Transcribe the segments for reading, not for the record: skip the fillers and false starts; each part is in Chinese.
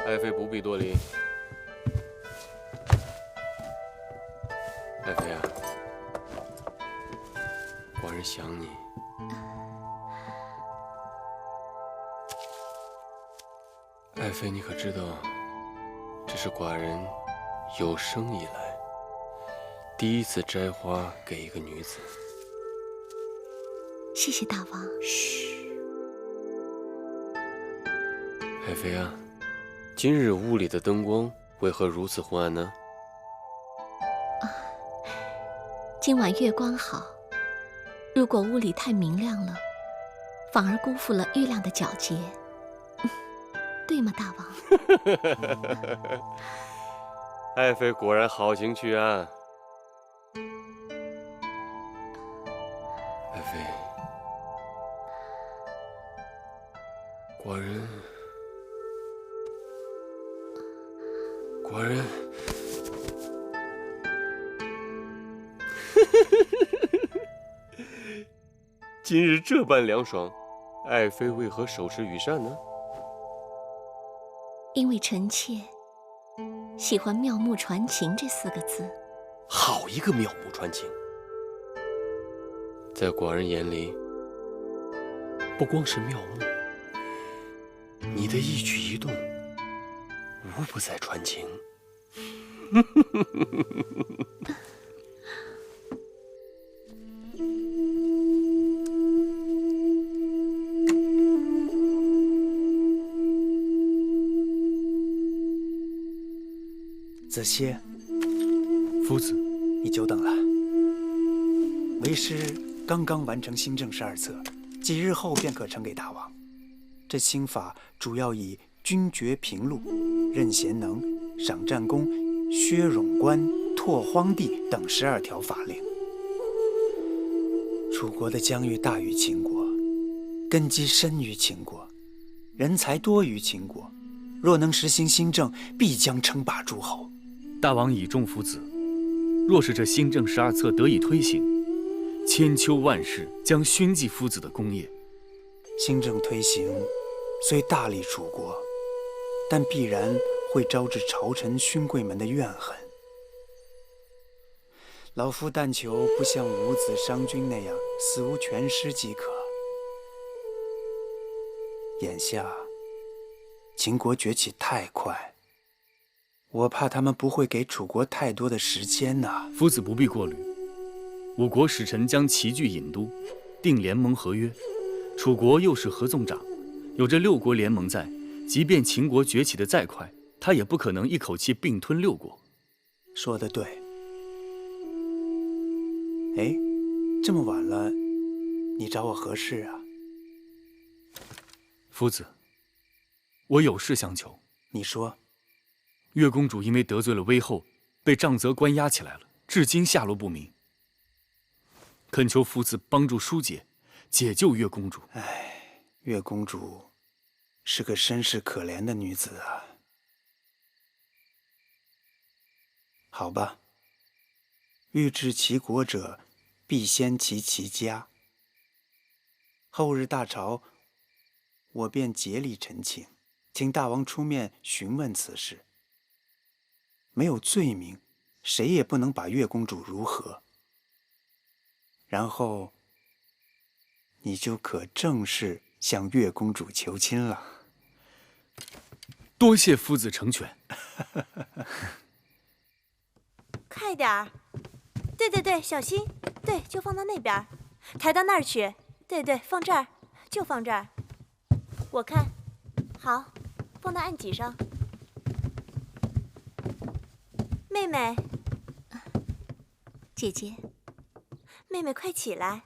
爱妃不必多礼。爱妃啊，寡人想你。爱妃，你可知道，这是寡人有生以来第一次摘花给一个女子。谢谢大王。嘘，爱妃啊，今日屋里的灯光为何如此昏暗呢？今晚月光好，如果屋里太明亮了，反而辜负了月亮的皎洁，对吗，大王？爱妃果然好情趣啊！爱妃，寡人，今日这般凉爽，爱妃为何手持羽扇呢？因为臣妾喜欢“妙目传情”这4个字。好一个妙目传情！在寡人眼里，不光是妙目，你的一举一动，无不在传情。子期，夫子，你久等了。为师刚刚完成新政12册，几日后便可呈给大王。这新法主要以军爵平陆、任贤能、赏战功、削冗官、拓荒地等12条法令。楚国的疆域大于秦国，根基深于秦国，人才多于秦国。若能实行新政，必将称霸诸侯。大王倚重夫子，若是这新政12册得以推行，千秋万世将熏记夫子的功业。新政推行，虽大利楚国，但必然会招致朝臣勋贵们的怨恨。老夫但求不像伍子商君那样死无全尸即可。眼下秦国崛起太快，我怕他们不会给楚国太多的时间呐。夫子不必过虑，我国使臣将齐聚郢都，定联盟合约。楚国又是合纵长，有这6国联盟在，即便秦国崛起的再快，他也不可能一口气并吞6国。说得对。哎，这么晚了，你找我何事啊？夫子，我有事相求。你说。岳公主因为得罪了威后，被杖责关押起来了，至今下落不明。恳求夫子帮助疏解，解救岳公主。唉，岳公主是个身世可怜的女子啊。好吧，欲治其国者，必先齐其家。后日大朝，我便竭力陈情，请大王出面询问此事。没有罪名，谁也不能把岳公主如何。然后，你就可正式向岳公主求亲了。多谢夫子成全。快点儿！对，小心！对，就放到那边，抬到那儿去。对，放这儿，就放这儿。我看，好，放到案几上。妹妹，姐姐，妹妹快起来！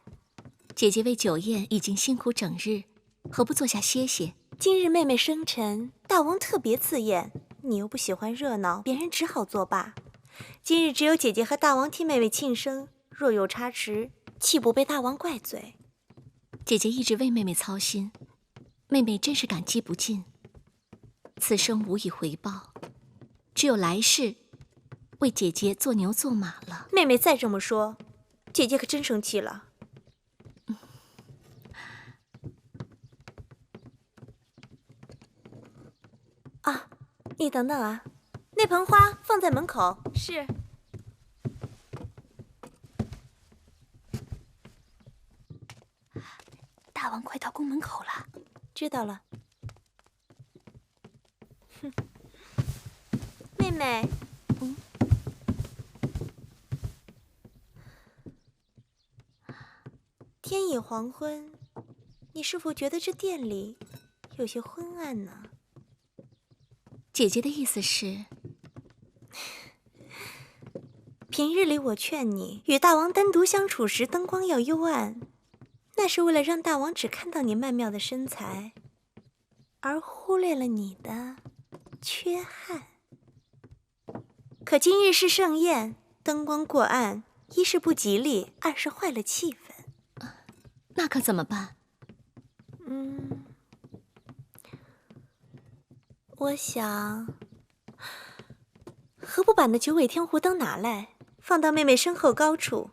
姐姐为酒宴已经辛苦整日，何不坐下歇歇？今日妹妹生辰，大王特别赐宴，你又不喜欢热闹，别人只好作罢。今日只有姐姐和大王替妹妹庆生，若有差池，岂不被大王怪罪？姐姐一直为妹妹操心，妹妹真是感激不尽。此生无以回报，只有来世为姐姐做牛做马了。妹妹再这么说，姐姐可真生气了。你等等啊，那盆花放在门口。是。大王快到宫门口了。知道了。哼，妹妹。天已黄昏，你是否觉得这店里有些昏暗呢？姐姐的意思是，平日里我劝你与大王单独相处时灯光要幽暗，那是为了让大王只看到你曼妙的身材，而忽略了你的缺憾。可今日是盛宴，灯光过暗，一是不吉利，二是坏了气氛。那可怎么办？我想，何不把那九尾天狐灯拿来，放到妹妹身后高处？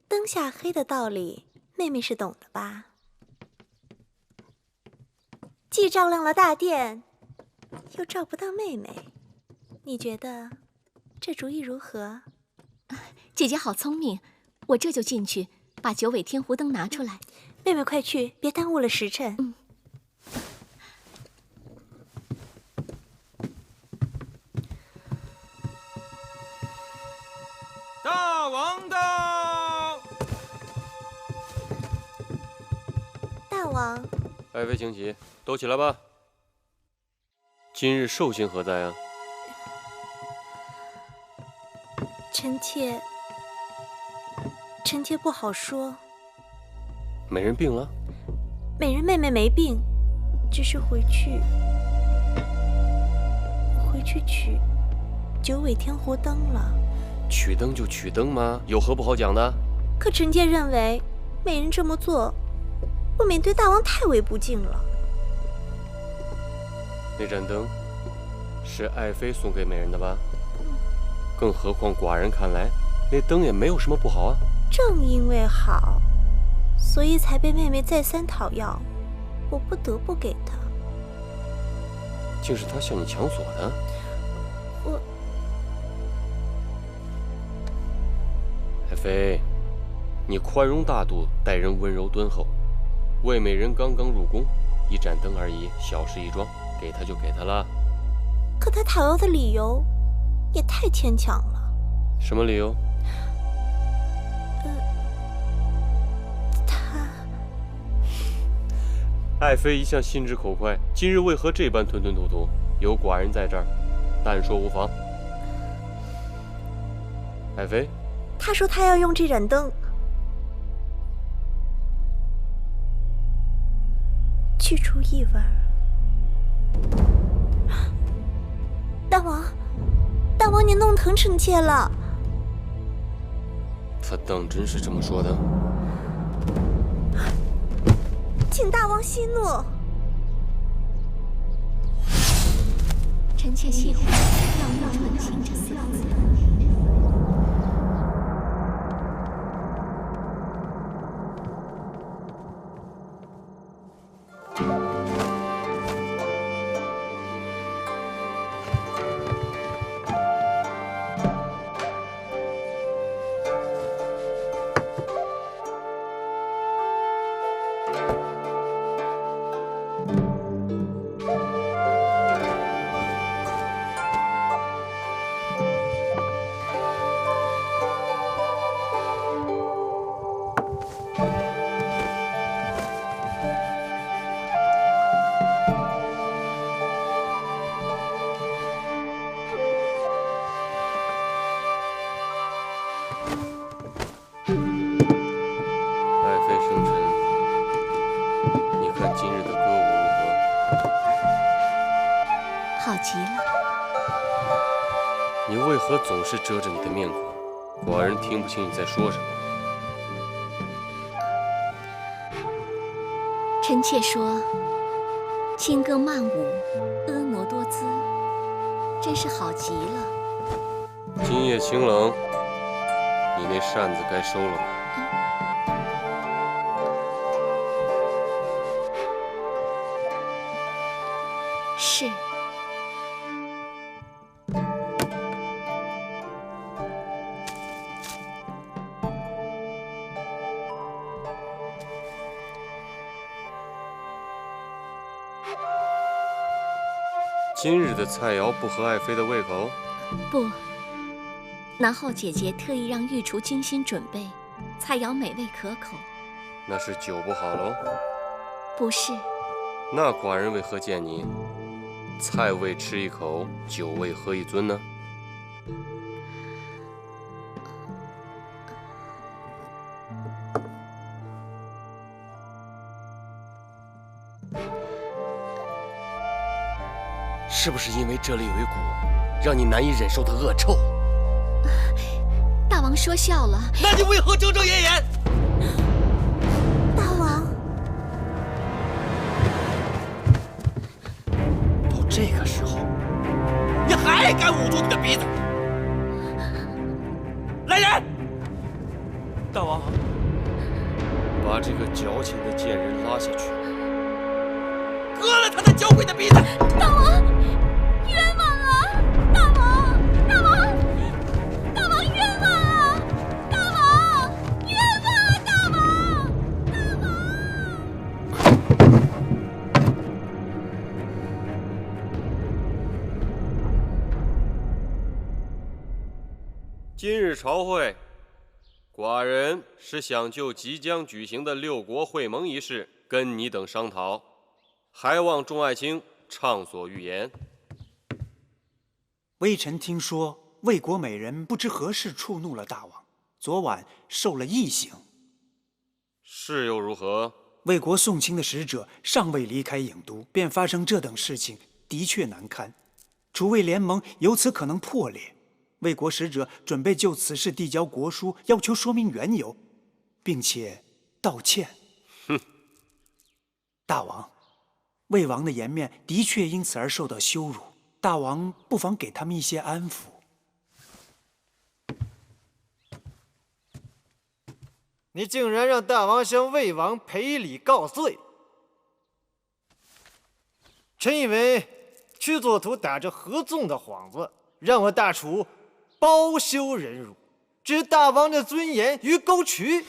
灯下黑的道理，妹妹是懂的吧？既照亮了大殿，又照不到妹妹，你觉得这主意如何？姐姐好聪明，我这就进去把九尾天狐灯拿出来。妹妹快去，别耽误了时辰。大王到！大王，爱妃请起，都起来吧。今日寿星何在啊？臣妾不好说。美人病了？美人妹妹没病，只是回去取九尾天狐灯了。取灯就取灯吗？有何不好讲的？可臣妾认为，美人这么做，不免对大王太为不敬了。那盏灯是爱妃送给美人的吧？更何况寡人看来，那灯也没有什么不好啊。正因为好，所以才被妹妹再三讨要，我不得不给她。竟是她向你抢索的？爱妃，你宽容大度，待人温柔敦厚。魏美人刚刚入宫，一盏灯而已，小事一桩，给她就给她了。可她讨要的理由也太牵强了。什么理由？爱妃一向心直口快，今日为何这般吞吞吐吐？有寡人在这儿，但说无妨。爱妃，他说他要用这盏灯去除异味。大王，你弄疼臣妾了。他当真是这么说的？请大王息怒。臣妾喜欢“要用纯情”这四个字。爱妃圣臣，你看今日的歌舞如何？好极了。你为何总是遮着你的面孔？寡人听不清你在说什么。臣妾说，轻歌曼舞，婀娜多姿，真是好极了。今夜清冷，你那扇子该收了吧？是。今日的菜肴不合爱妃的胃口？不，南后姐姐特意让御厨精心准备，菜肴美味可口。那是酒不好喽？不是，那寡人为何见你菜未吃一口，酒未喝一樽呢？是不是因为这里有一股让你难以忍受的恶臭？大王说笑了。那你为何遮遮掩掩？大王，到这个时候，你还敢捂住你的鼻子？来人！大王，把这个矫情的贱人拉下去，割了他那娇贵的鼻子！大王，冤枉啊！大王，大王，大王冤枉啊！大王，冤枉啊！大王，大王。今日朝会，寡人是想就即将举行的六国会盟一事跟你等商讨，还望众爱卿畅所欲言。微臣听说魏国美人不知何事触怒了大王，昨晚受了异刑。是又如何？魏国送亲的使者尚未离开郢都，便发生这等事情，的确难堪。楚魏联盟由此可能破裂。魏国使者准备就此事递交国书，要求说明缘由，并且道歉。哼！大王，魏王的颜面的确因此而受到羞辱，大王不妨给他们一些安抚。你竟然让大王向魏王赔礼告罪！臣以为屈作图打着合纵的幌子，让我大楚包羞忍辱，置大王的尊严于沟渠。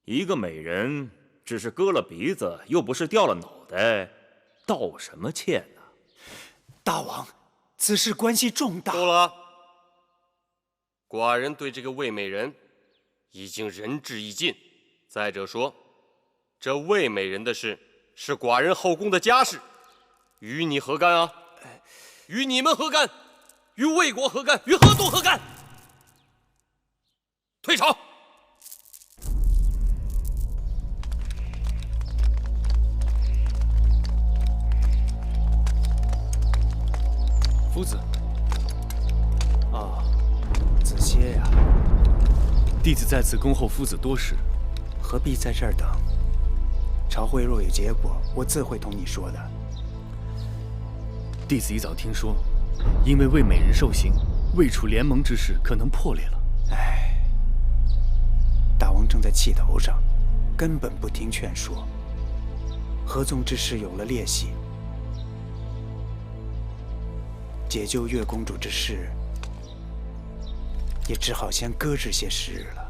一个美人只是割了鼻子，又不是掉了脑袋，道什么歉呢？大王，此事关系重大。够了！寡人对这个魏美人已经仁至义尽。再者说，这魏美人的事是寡人后宫的家事，与你何干啊？与你们何干？与魏国何干？与河东何干？退朝！夫子，啊，子歇呀，弟子在此恭候夫子多时，何必在这儿等？朝会若有结果，我自会同你说的。弟子一早听说，因为魏美人受刑，魏楚联盟之事可能破裂了。唉，大王正在气头上，根本不听劝说。合纵之事有了裂隙，解救月公主之事，也只好先搁置些时日了。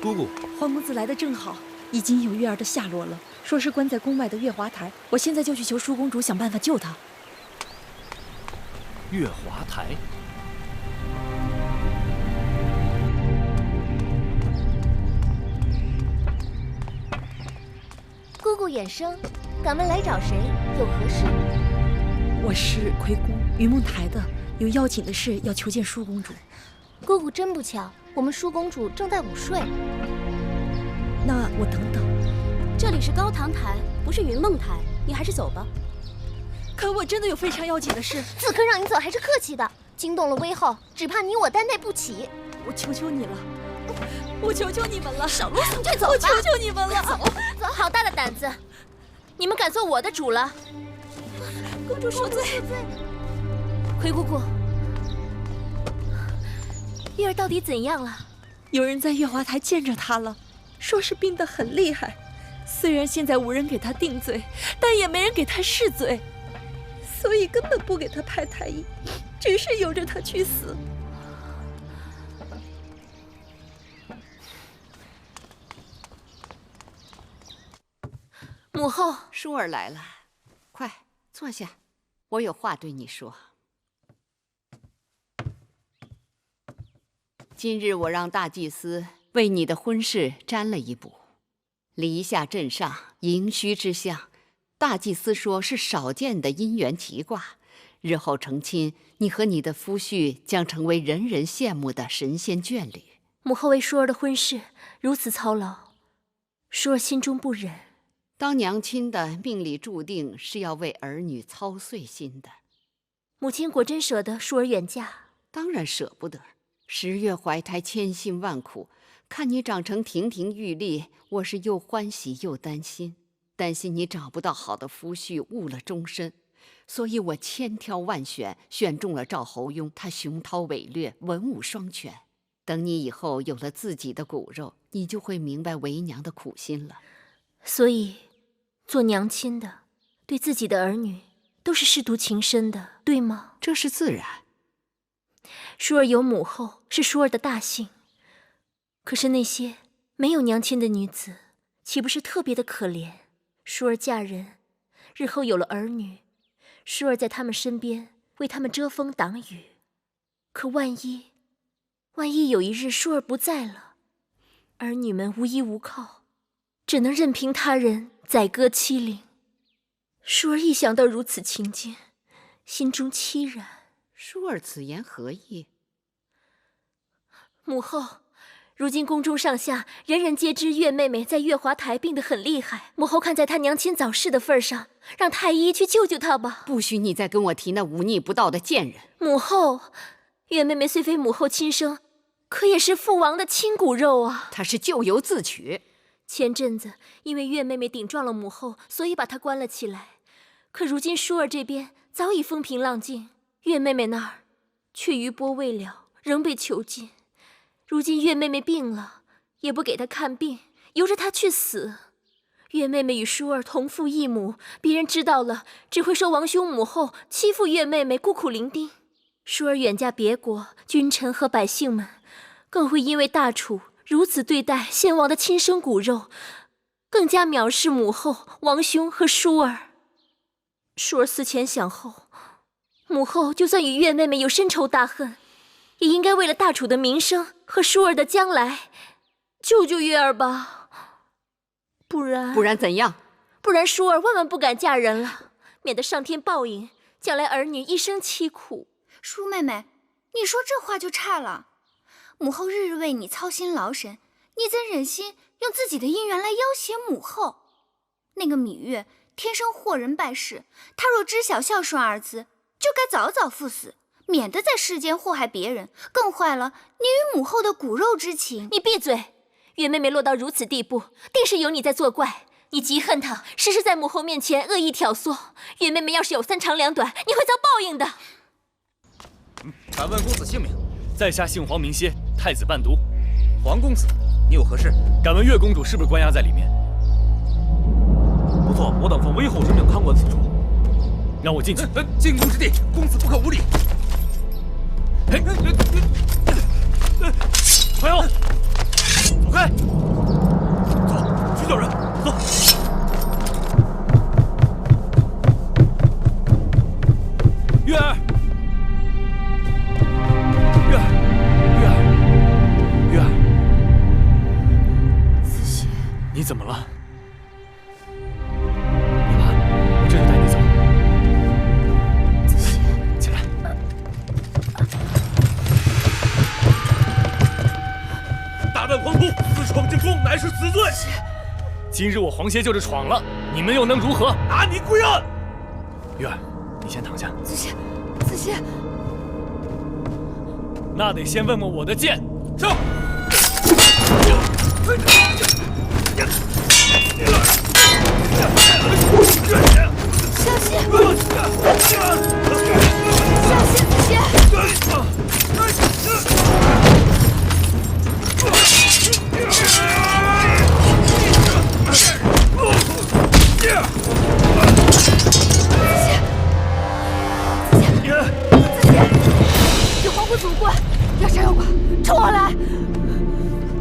姑姑，欢公子来的正好，已经有月儿的下落了，说是关在宫外的月华台。我现在就去求舒公主想办法救她。月华台。姑姑远生，敢问来找谁？有何事？我是魁姑云梦台的，有要紧的事要求见舒公主。姑姑真不巧，我们舒公主正在午睡。那我等等。这里是高堂台，不是云梦台，你还是走吧。可我真的有非常要紧的事。子柯让你走还是客气的，惊动了威后，只怕你我担待不起。我求求你了，我求求你们了，少啰嗦，快走吧！我求求你们了，走走！好大的胆子，你们敢做我的主了？公主恕罪。魁姑姑，月儿到底怎样了？有人在月华台见着她了，说是病得很厉害。虽然现在无人给她定罪，但也没人给她释罪，所以根本不给她拍太医。只是由着他去死。母后，舒儿来了，快坐下，我有话对你说。今日我让大祭司为你的婚事占了一卜，离下镇上迎虚之象，大祭司说是少见的姻缘奇卦，日后成亲，你和你的夫婿将成为人人羡慕的神仙眷侣。母后为舒儿的婚事如此操劳，舒儿心中不忍。当娘亲的命里注定是要为儿女操碎心的。母亲果真舍得舒儿远嫁？当然舍不得。10月怀胎，千辛万苦，看你长成亭亭玉立，我是又欢喜又担心。担心你找不到好的夫婿，误了终身，所以我千挑万选，选中了赵侯雍。他雄韬伟略，文武双全。等你以后有了自己的骨肉，你就会明白为娘的苦心了。所以，做娘亲的对自己的儿女都是舐犊情深的，对吗？这是自然。舒儿有母后是舒儿的大幸，可是那些没有娘亲的女子，岂不是特别的可怜？舒儿嫁人，日后有了儿女，舒儿在他们身边为他们遮风挡雨。可万一有一日舒儿不在了，儿女们无依无靠，只能任凭他人宰割欺凌。舒儿一想到如此情景，心中凄然。舒儿此言何意？母后，如今宫中上下人人皆知月妹妹在月华台病得很厉害。母后看在她娘亲早逝的份上，让太医去救救她吧。不许你再跟我提那忤逆不道的贱人。母后，月妹妹虽非母后亲生，可也是父王的亲骨肉啊。她是咎由自取。前阵子因为月妹妹顶撞了母后，所以把她关了起来。可如今舒儿这边早已风平浪静，月妹妹那儿却余波未了，仍被囚禁。如今月妹妹病了，也不给她看病，由着她去死。月妹妹与舒儿同父异母，别人知道了，只会说王兄母后欺负月妹妹孤苦伶仃。舒儿远嫁别国，君臣和百姓们更会因为大楚如此对待先王的亲生骨肉，更加藐视母后、王兄和舒儿。舒儿思前想后，母后就算与月妹妹有深仇大恨，也应该为了大楚的名声和舒儿的将来，救救月儿吧。不然怎样？不然舒儿万万不敢嫁人了，免得上天报应，将来儿女一生凄苦。舒妹妹，你说这话就差了。母后日日为你操心劳神，你怎忍心用自己的姻缘来要挟母后？那个芈月天生祸人败事，她若知晓孝顺二字，就该早早赴死，免得在世间祸害别人，更坏了你与母后的骨肉之情。你闭嘴！月妹妹落到如此地步，定是有你在作怪。你极恨她，时时在母后面前恶意挑唆。月妹妹要是有3长2短，你会遭报应的。敢问公子姓名？在下姓黄名歇，太子伴读。黄公子，你有何事？敢问月公主是不是关押在里面？不错，我等奉威后之命看管此处。让我进去。进宫之地，公子不可无礼。快要走开！走，去叫人。走。月儿，月儿，子歇，你怎么了？你妈，我这就带你走。子歇，起来。大胆狂徒，私闯进宫，乃是死罪。今日我黄歇就是闯了，你们又能如何？拿你归案。月儿，你先躺下。子歇，子歇，那得先问问我的剑。上。小心！小心，子歇！子歇！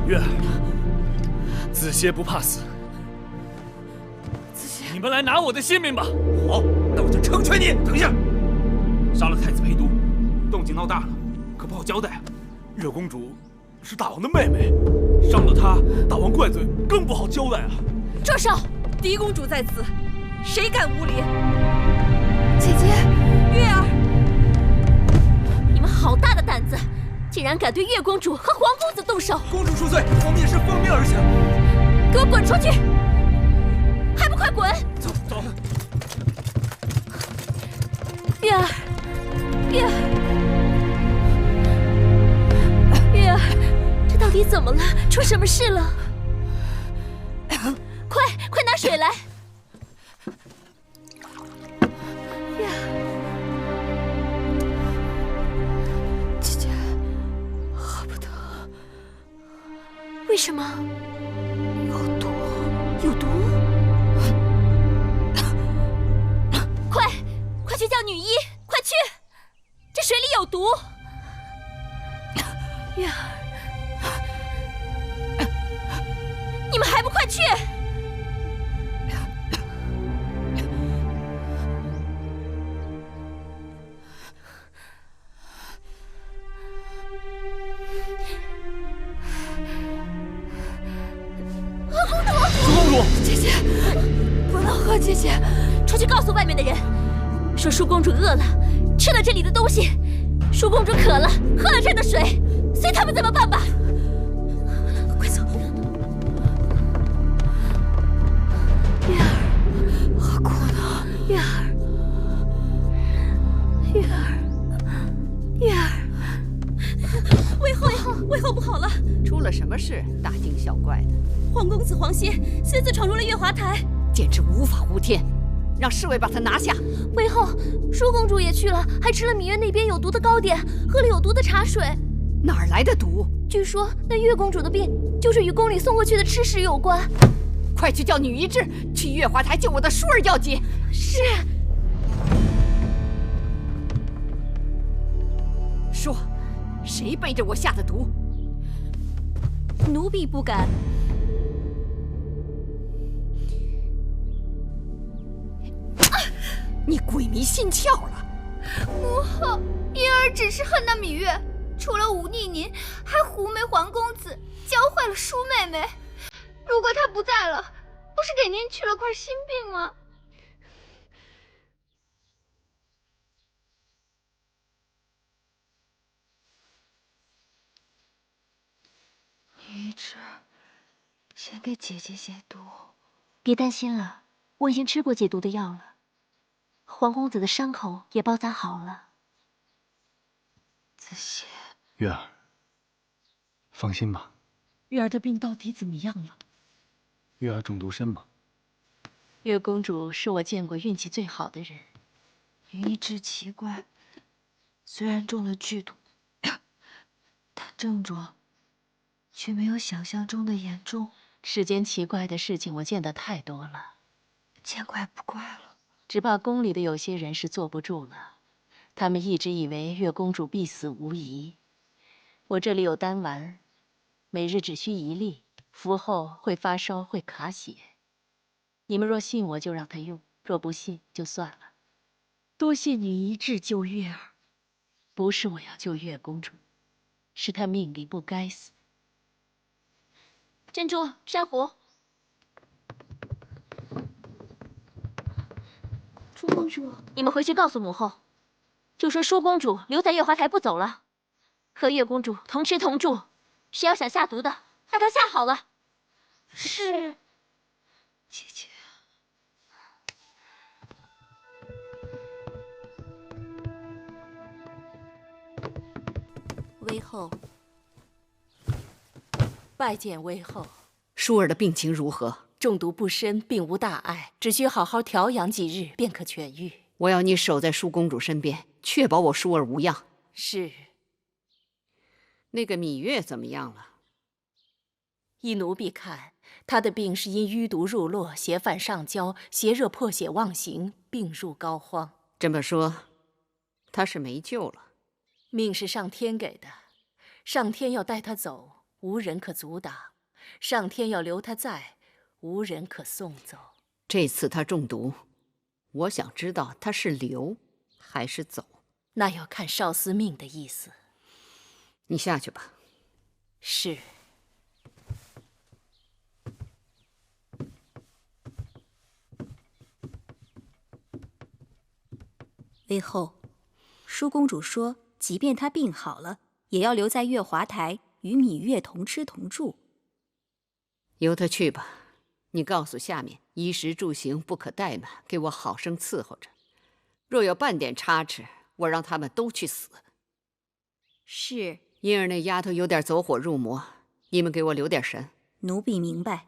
月儿，子歇不怕死。子歇，你们来拿我的性命吧！好，那我就成全你。等一下，杀了太子陪都，动静闹大了，可不好交代啊。月公主是大王的妹妹，伤了她，大王怪罪，更不好交代啊。住手！狄公主在此，谁敢无礼？姐姐，月儿，你们好大的胆子，竟然敢对月公主和皇公子动手！公主恕罪，我们也是奉命而行。给我滚出去！还不快滚！走走。月儿，月儿，月儿，这到底怎么了？出什么事了？快拿水来！月儿，姐姐，喝不得。为什么？有毒。有毒？快去叫女医！快去！这水里有毒！月儿，你们还不快去！公主，姐姐，不能喝，姐姐，出去告诉外面的人，说舒公主饿了，吃了这里的东西；舒公主渴了，喝了这儿的水，随他们怎么办吧。快走！月儿，何苦呢？月儿，月儿，月儿，魏后不好了！出了什么事？大惊小怪的。皇公子黄歇私自闯入了月华台，简直无法无天！让侍卫把他拿下。魏后，舒公主也去了，还吃了芈月那边有毒的糕点，喝了有毒的茶水。哪儿来的毒？据说那月公主的病就是与宫里送过去的吃食有关。快去叫女医治，去月华台救我的舒儿要紧。是。说，谁背着我下的毒？奴婢不敢。你鬼迷心窍了！母后，婴儿只是恨那芈月，除了忤逆您，还狐媚皇公子，教坏了舒妹妹。如果她不在了，不是给您去了块心病吗？女治，先给姐姐解毒。别担心了，我已经吃过解毒的药了。皇公子的伤口也包扎好了。子歇，月儿，放心吧。月儿的病到底怎么样了？月儿中毒身亡。月公主是我见过运气最好的人。云一之奇怪，虽然中了剧毒，但症状却没有想象中的严重。世间奇怪的事情我见得太多了，见怪不怪了。只怕宫里的有些人是坐不住了，他们一直以为月公主必死无疑。我这里有丹丸，每日只需1粒，服后会发烧，会卡血。你们若信我，就让他用；若不信，就算了。多谢女医治救月儿。不是我要救月公主，是她命里不该死。珍珠、珊瑚。舒公主，你们回去告诉母后，就说舒公主留在月华台不走了，和月公主同吃同住。谁要想下毒的，让她下好了。是。姐姐。微后，拜见微后。舒儿的病情如何？中毒不深，并无大碍，只需好好调养几日便可痊愈。我要你守在舒公主身边，确保我舒儿无恙。是。那个芈月怎么样了？依奴婢看，她的病是因淤毒入络，邪犯上焦，邪热破血妄行，病入膏肓。这么说，她是没救了。命是上天给的，上天要带他走，无人可阻挡；上天要留他在，无人可送走。这次他中毒，我想知道他是留还是走。那要看少司命的意思。你下去吧。是。魏后，舒公主说，即便她病好了，也要留在月华台与芈月同吃同住。由他去吧。你告诉下面，衣食住行不可怠慢，给我好生伺候着。若有半点差池，我让他们都去死。是。因儿那丫头有点走火入魔，你们给我留点神。奴婢明白。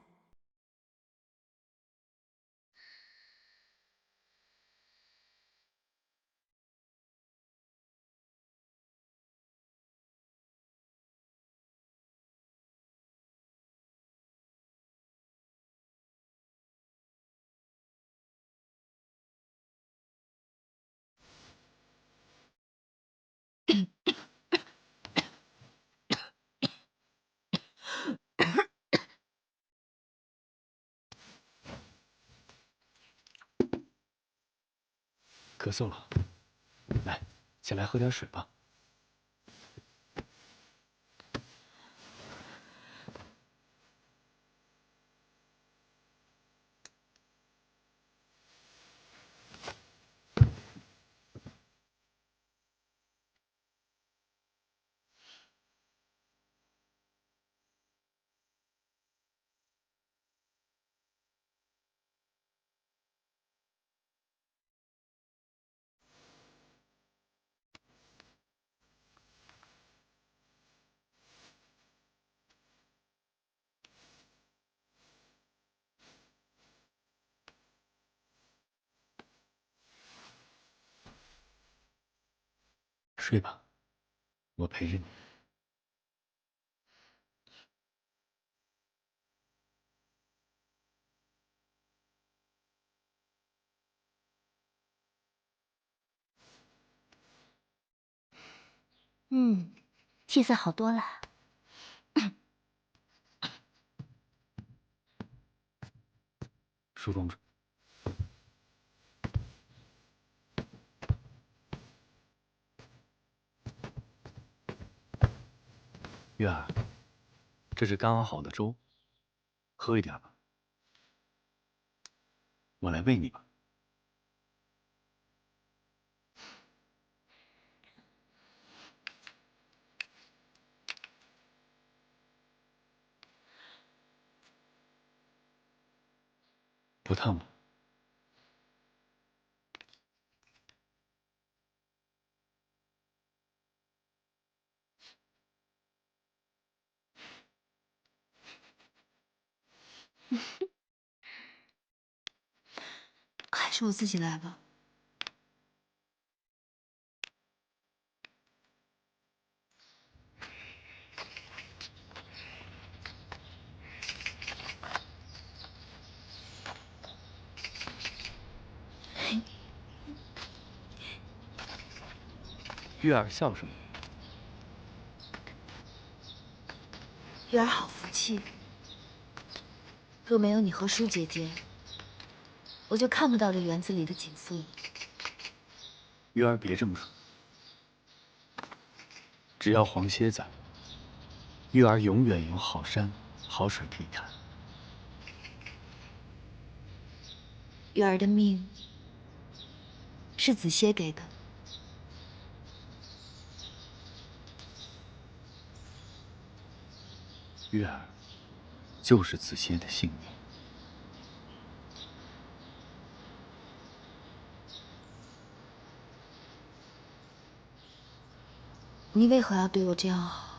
咳嗽了，来，先来喝点水吧。睡吧，我陪着你。气色好多了。舒公主，月儿，这是刚熬好的粥，喝一点吧。我来喂你吧。不烫吗？还是我自己来吧。月儿笑什么？月儿好福气，若没有你和舒姐姐，我就看不到这园子里的景色了。月儿别这么说，只要黄歇在，月儿永远有好山好水可以看。月儿的命是子歇给的。月儿就是子歇的性命。你为何要对我这样好？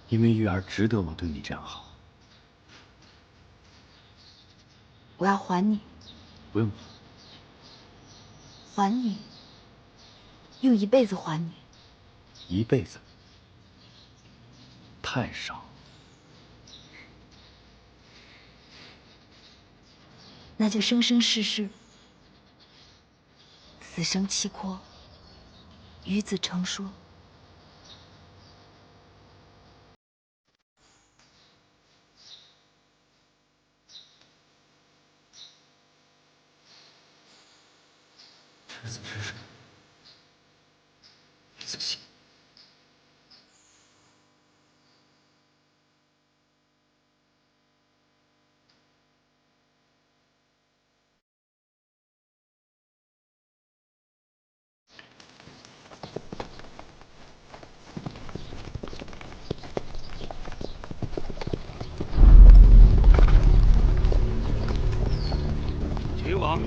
因为月儿值得我对你这样好。我要还你。不用。还你，用一辈子还你。一辈子太少。那就生生世世，此生契阔，与子成说。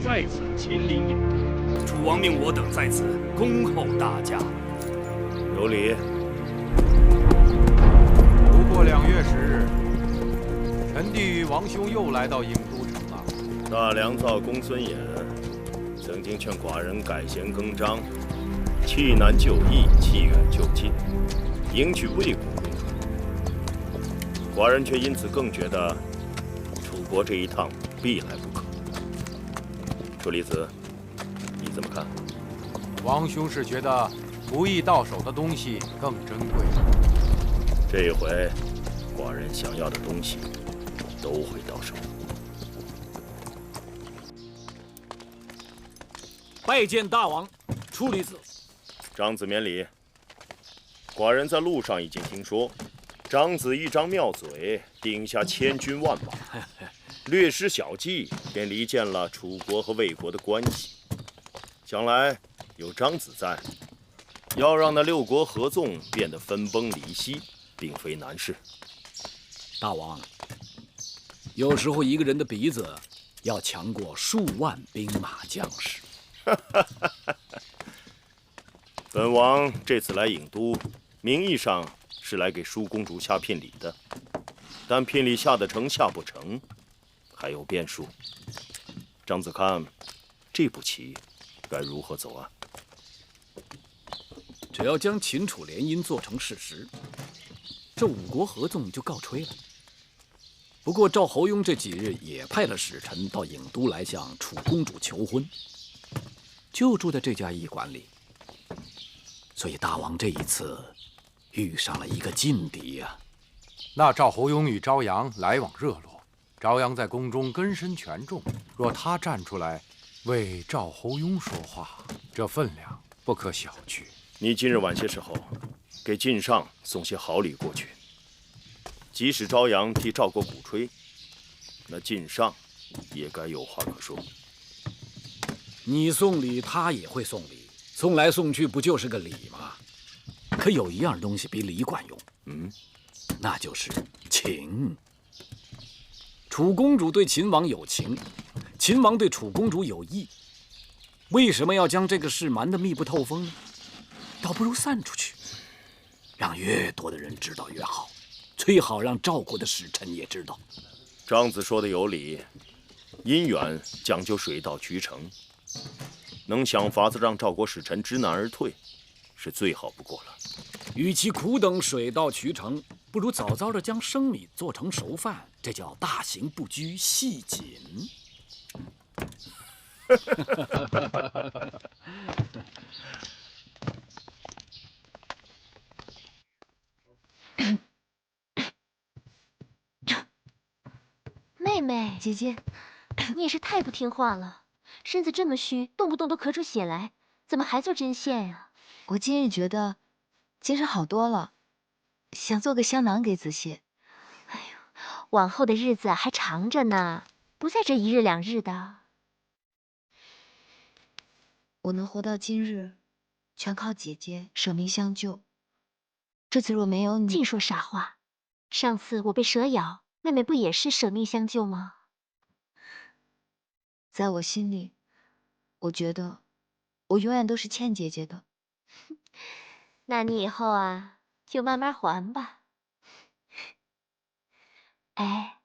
在此亲临引渡，楚王命我等在此恭候大驾。有礼。不过2月10日，臣弟与王兄又来到郢都城了。大良造公孙衍曾经劝寡人改弦更张，弃南就易，弃远就近，迎娶魏国公主。寡人却因此更觉得楚国这一趟必来不可。楚离子，你怎么看？王兄是觉得不易到手的东西更珍贵。这一回，寡人想要的东西都会到手。拜见大王，楚离子。张子免礼。寡人在路上已经听说，张子一张妙嘴，顶下千军万马，略施小计，便离间了楚国和魏国的关系。想来有张子在，要让那6国合纵变得分崩离析，并非难事。大王，有时候一个人的鼻子要强过数万兵马将士。本王这次来郢都，名义上是来给舒公主下聘礼的，但聘礼下得成下不成，还有变数。张子看，这步棋该如何走啊？只要将秦楚联姻做成事实，这5国合纵就告吹了。不过赵侯雍这几日也派了使臣到郢都来向楚公主求婚，就住在这家驿馆里。所以大王这一次遇上了一个劲敌呀。那赵侯雍与朝阳来往热络，朝阳在宫中根深权重，若他站出来为赵侯雍说话，这分量不可小觑。你今日晚些时候，给晋上送些好礼过去。即使朝阳替赵国鼓吹，那晋上也该有话可说。你送礼，他也会送礼，送来送去不就是个礼吗？可有一样东西比礼管用，那就是情。楚公主对秦王有情，秦王对楚公主有意。为什么要将这个事瞒得密不透风呢？倒不如散出去，让越多的人知道越好，最好让赵国的使臣也知道。张子说的有理，姻缘讲究水到渠成，能想法子让赵国使臣知难而退，是最好不过了。与其苦等水到渠成，不如早早的将生米做成熟饭，这叫大行不拘细谨。妹妹，姐姐，你也是太不听话了，身子这么虚，动不动都咳出血来，怎么还做针线呀？我今日觉得精神好多了，想做个香囊给子谢。哎呦，往后的日子还长着呢，不在这1日2日的。我能活到今日，全靠姐姐舍命相救。这次若没有你，净说傻话。上次我被蛇咬，妹妹不也是舍命相救吗？在我心里，我觉得我永远都是欠姐姐的。那你以后啊，就慢慢还吧。哎，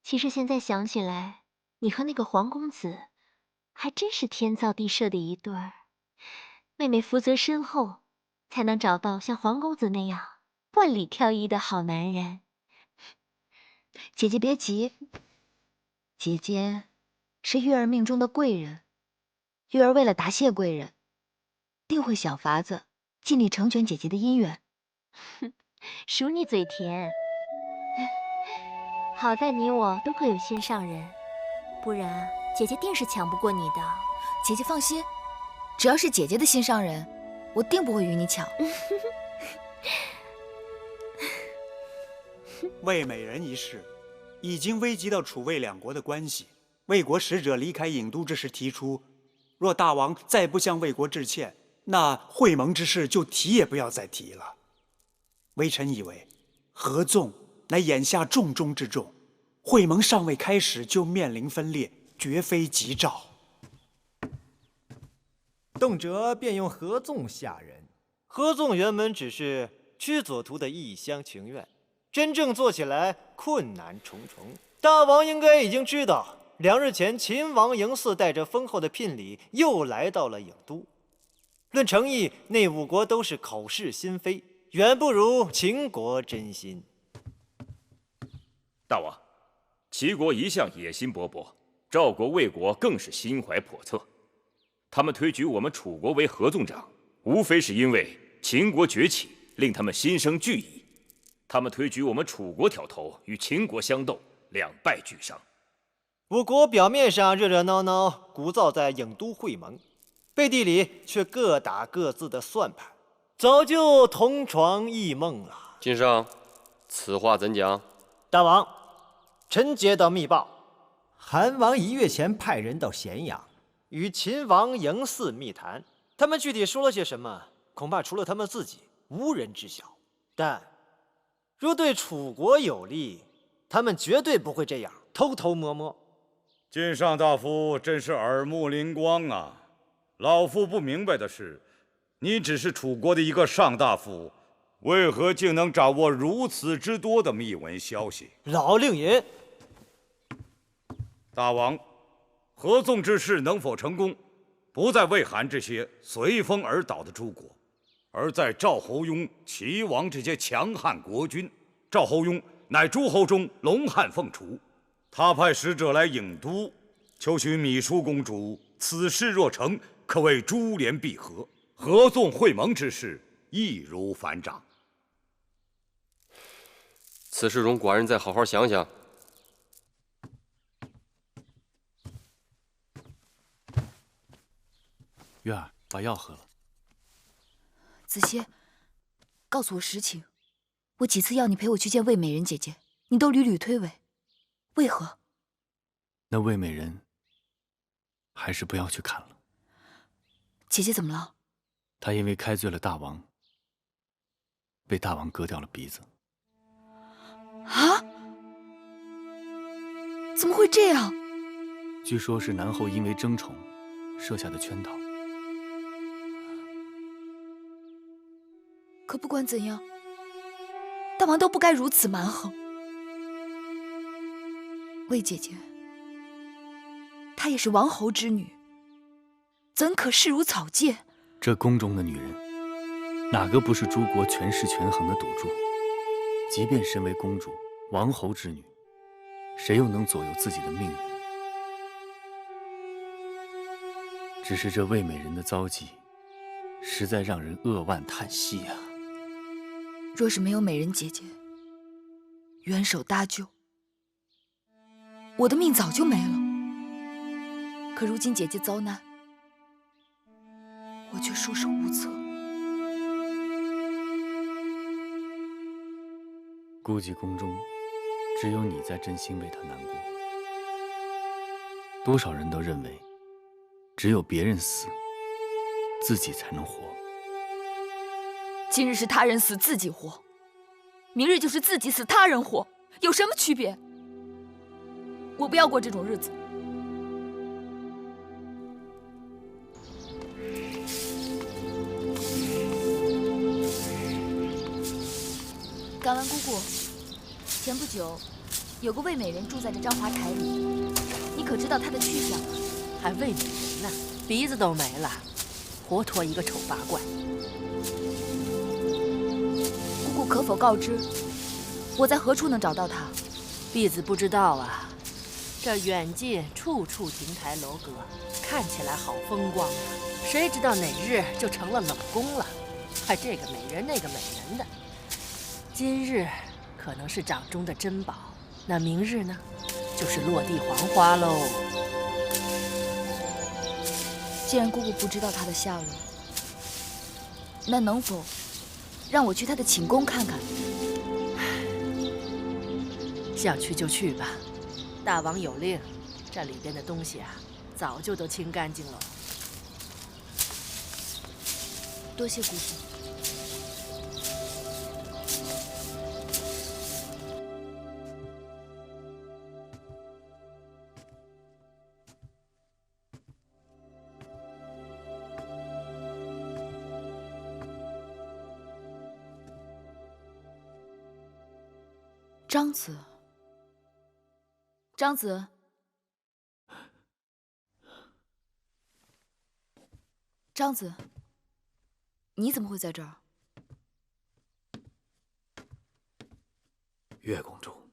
其实现在想起来，你和那个黄公子还真是天造地设的一对儿。妹妹福泽深厚，才能找到像黄公子那样万里挑一的好男人。姐姐别急，姐姐是月儿命中的贵人，月儿为了答谢贵人，定会想法子尽力成全姐姐的姻缘。数你嘴甜，好在你我都各有心上人，不然姐姐定是抢不过你的。姐姐放心，只要是姐姐的心上人，我定不会与你抢。魏美人一事已经危及到楚魏2国的关系。魏国使者离开郢都之时提出，若大王再不向魏国致歉，那会盟之事就提也不要再提了。微臣以为，合纵乃眼下重中之重，会盟尚未开始就面临分裂，绝非吉兆。动辄便用合纵吓人。合纵原本只是屈左图的一厢情愿，真正做起来困难重重。大王应该已经知道，2日前秦王嬴驷带着丰厚的聘礼又来到了郢都。论诚意，那5国都是口是心非，远不如秦国真心。大王，齐国一向野心勃勃，赵国、魏国更是心怀叵测。他们推举我们楚国为合纵长，无非是因为秦国崛起，令他们心生惧意。他们推举我们楚国挑头，与秦国相斗，两败俱伤。5国表面上热热闹闹，鼓噪在郢都会盟，背地里却各打各自的算盘，早就同床异梦了。晋上，此话怎讲？大王，臣接到密报，韩王1月前派人到咸阳，与秦王嬴驷密谈。他们具体说了些什么，恐怕除了他们自己，无人知晓。但若对楚国有利，他们绝对不会这样偷偷摸摸。晋上大夫真是耳目灵光啊！老夫不明白的是，你只是楚国的一个上大夫，为何竟能掌握如此之多的秘闻消息？老令尹，大王，合纵之事能否成功，不在魏韩这些随风而倒的诸国，而在赵侯雍、齐王这些强悍国君。赵侯雍乃诸侯中龙汉凤雏，他派使者来郢都，求许芈叔公主，此事若成，可谓珠联璧合，合纵会盟之事易如反掌。此事容寡人再好好想想。月儿，把药喝了。子歇，告诉我实情。我几次要你陪我去见魏美人姐姐，你都屡屡推诿，为何？那魏美人，还是不要去看了。姐姐怎么了？她因为开罪了大王，被大王割掉了鼻子。啊？怎么会这样？据说是南后因为争宠设下的圈套。可不管怎样，大王都不该如此蛮横。魏姐姐，她也是王侯之女，怎可视如草芥？这宫中的女人，哪个不是诸国权势权衡的赌注？即便身为公主、王侯之女，谁又能左右自己的命运？只是这魏美人的遭际，实在让人扼腕叹息啊！若是没有美人姐姐援手搭救，我的命早就没了。可如今姐姐遭难，我却束手无策。估计宫中只有你在真心为她难过。多少人都认为，只有别人死，自己才能活。今日是他人死自己活，明日就是自己死他人活，有什么区别？我不要过这种日子。敢问姑姑，前不久有个魏美人住在这章华台里，你可知道她的去向？还魏美人呢，鼻子都没了，活脱一个丑八怪。姑姑可否告知，我在何处能找到她？婢子不知道啊，这远近处处亭台楼阁，看起来好风光啊，谁知道哪日就成了冷宫了，还这个美人那个美人的。今日可能是掌中的珍宝，那明日呢，就是落地黄花喽。既然姑姑不知道她的下落，那能否让我去她的寝宫看看？想去就去吧，大王有令，这里边的东西啊，早就都清干净了。多谢姑姑。张子，张子，张子，你怎么会在这儿？月公主，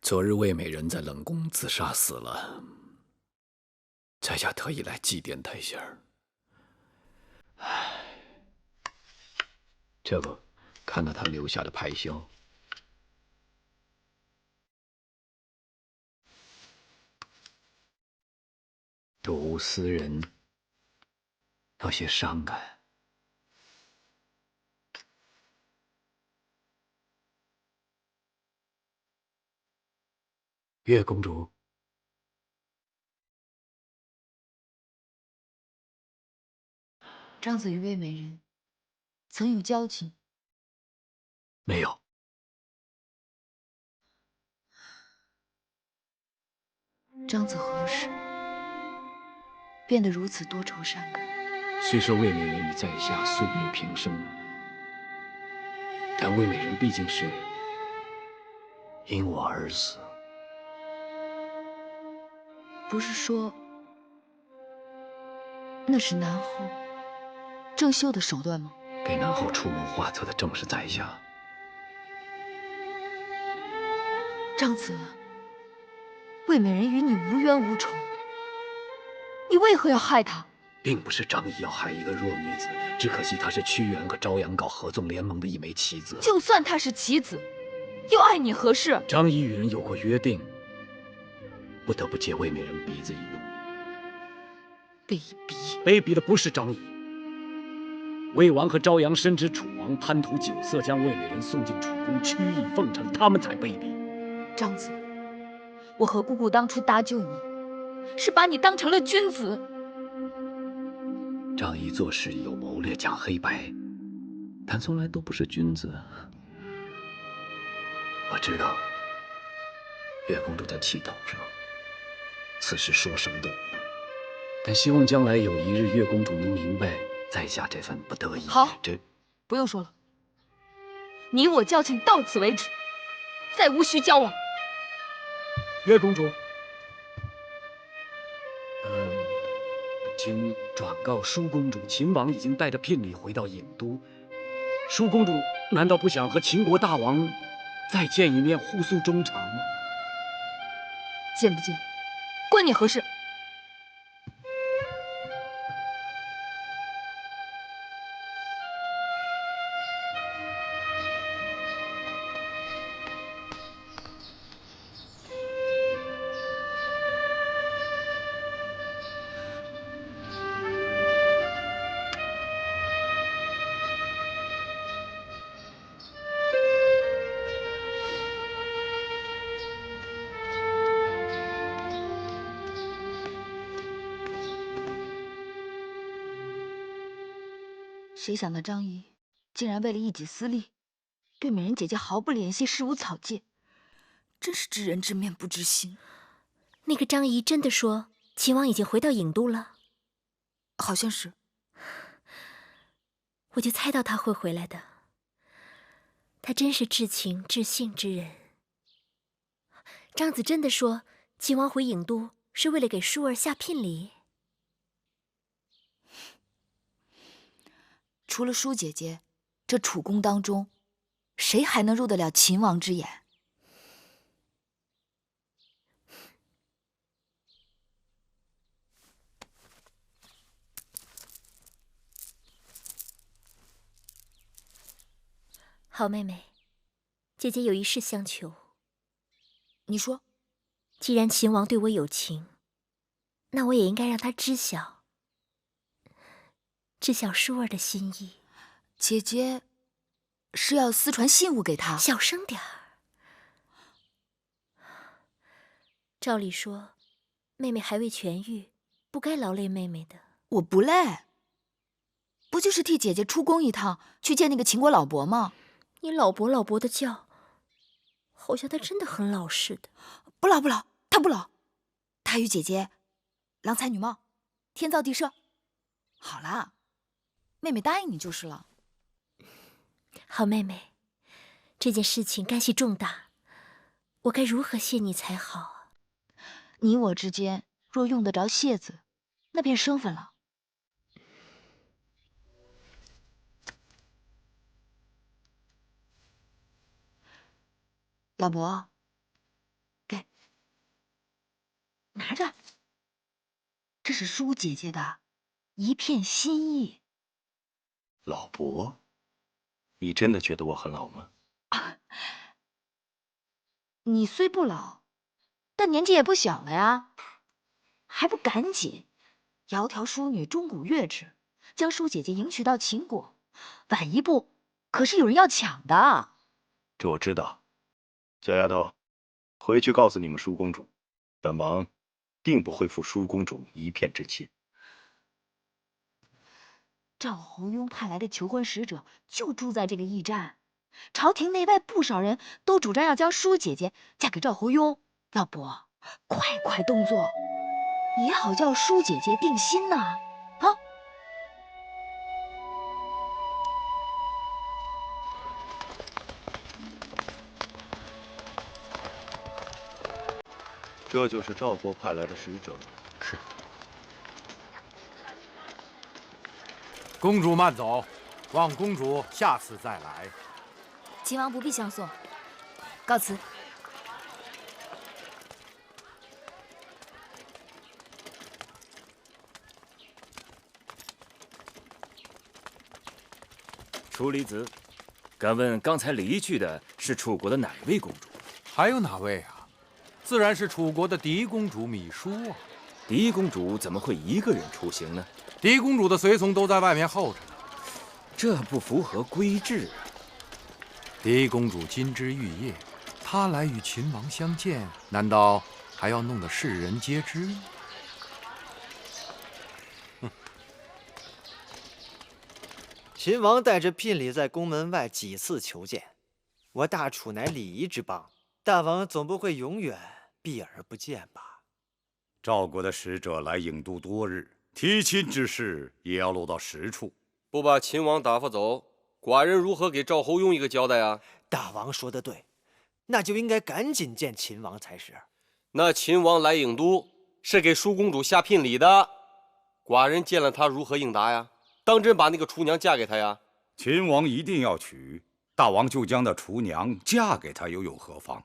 昨日魏美人在冷宫自杀死了，在下特意来祭奠她一下。唉，这不，看到她留下的牌箫。若无斯人，有些伤感。月公主，张子与魏美人曾有交情？没有。张子何时变得如此多愁善感？虽说魏美人与在下素昧平生，但魏美人毕竟是因我而死。不是说那是南后郑袖的手段吗？给南后出谋划策的正是在下。张子，魏美人与你无冤无仇，你为何要害她？并不是张仪要害一个弱女子，只可惜她是屈原和朝阳搞合纵联盟的一枚棋子。就算她是棋子，又碍你何事？张仪与人有过约定，不得不借魏美人鼻子一用。卑鄙！卑鄙的不是张仪。魏王和朝阳深知楚王贪图酒色，将魏美人送进楚宫，曲意奉承，他们才卑鄙。张子，我和姑姑当初搭救你，是把你当成了君子。张仪做事有谋略，讲黑白，但从来都不是君子。我知道月公主在气头上，此时说什么都无用。但希望将来有一日，月公主能明白在下这份不得已。好，不用说了，你我交情到此为止，再无需交往。月公主，请转告舒公主，秦王已经带着聘礼回到郢都。舒公主难道不想和秦国大王再见一面，互诉衷肠吗？见不见，关你何事？谁想到张仪竟然为了一己私利，对美人姐姐毫不怜惜，事无草芥，真是知人知面不知心。那个张仪真的说秦王已经回到郢都了？好像是。我就猜到他会回来的。他真是至情至性之人。张子真的说秦王回郢都是为了给舒儿下聘礼？除了舒姐姐，这楚宫当中，谁还能入得了秦王之眼？好妹妹，姐姐有一事相求。你说，既然秦王对我有情，那我也应该让他知晓舒儿的心意。姐姐是要私传信物给他？小声点儿。照理说，妹妹还未痊愈，不该劳累妹妹的。我不累，不就是替姐姐出宫一趟，去见那个秦国老伯吗？你老伯老伯的叫，好像他真的很老似的。不老不老，他不老，他与姐姐郎才女貌，天造地设。好啦，妹妹答应你就是了。好妹妹，这件事情干系重大，我该如何谢你才好啊？你我之间若用得着谢字，那便生分了。老伯，给，拿着，这是舒姐姐的一片心意。老伯，你真的觉得我很老吗？你虽不老，但年纪也不小了呀，还不赶紧窈窕淑女，钟鼓乐之，将舒姐姐迎娶到秦国，晚一步可是有人要抢的。这我知道。小丫头，回去告诉你们舒公主，本王定不会负舒公主一片真心。赵侯雍派来的求婚使者就住在这个驿站，朝廷内外不少人都主张要将舒姐姐嫁给赵侯雍。老伯，快动作，也好叫舒姐姐定心呐！啊！这就是赵国派来的使者。是。公主慢走，望公主下次再来。秦王不必相送，告辞。楚离子，敢问刚才离去的是楚国的哪位公主？还有哪位啊？自然是楚国的狄公主芈姝啊。狄公主怎么会一个人出行呢？狄公主的随从都在外面候着呢。这不符合规制啊！狄公主金枝玉叶，她来与秦王相见，难道还要弄得世人皆知？秦王带着聘礼在宫门外几次求见，我大楚乃礼仪之邦，大王总不会永远避而不见吧？赵国的使者来郢都多日，提亲之事也要落到实处。不把秦王打发走，寡人如何给赵侯雍一个交代啊？大王说得对，那就应该赶紧见秦王才是。那秦王来郢都是给舒公主下聘礼的，寡人见了他如何应答呀？当真把那个厨娘嫁给他呀？秦王一定要娶，大王就将那厨娘嫁给他，又有何妨？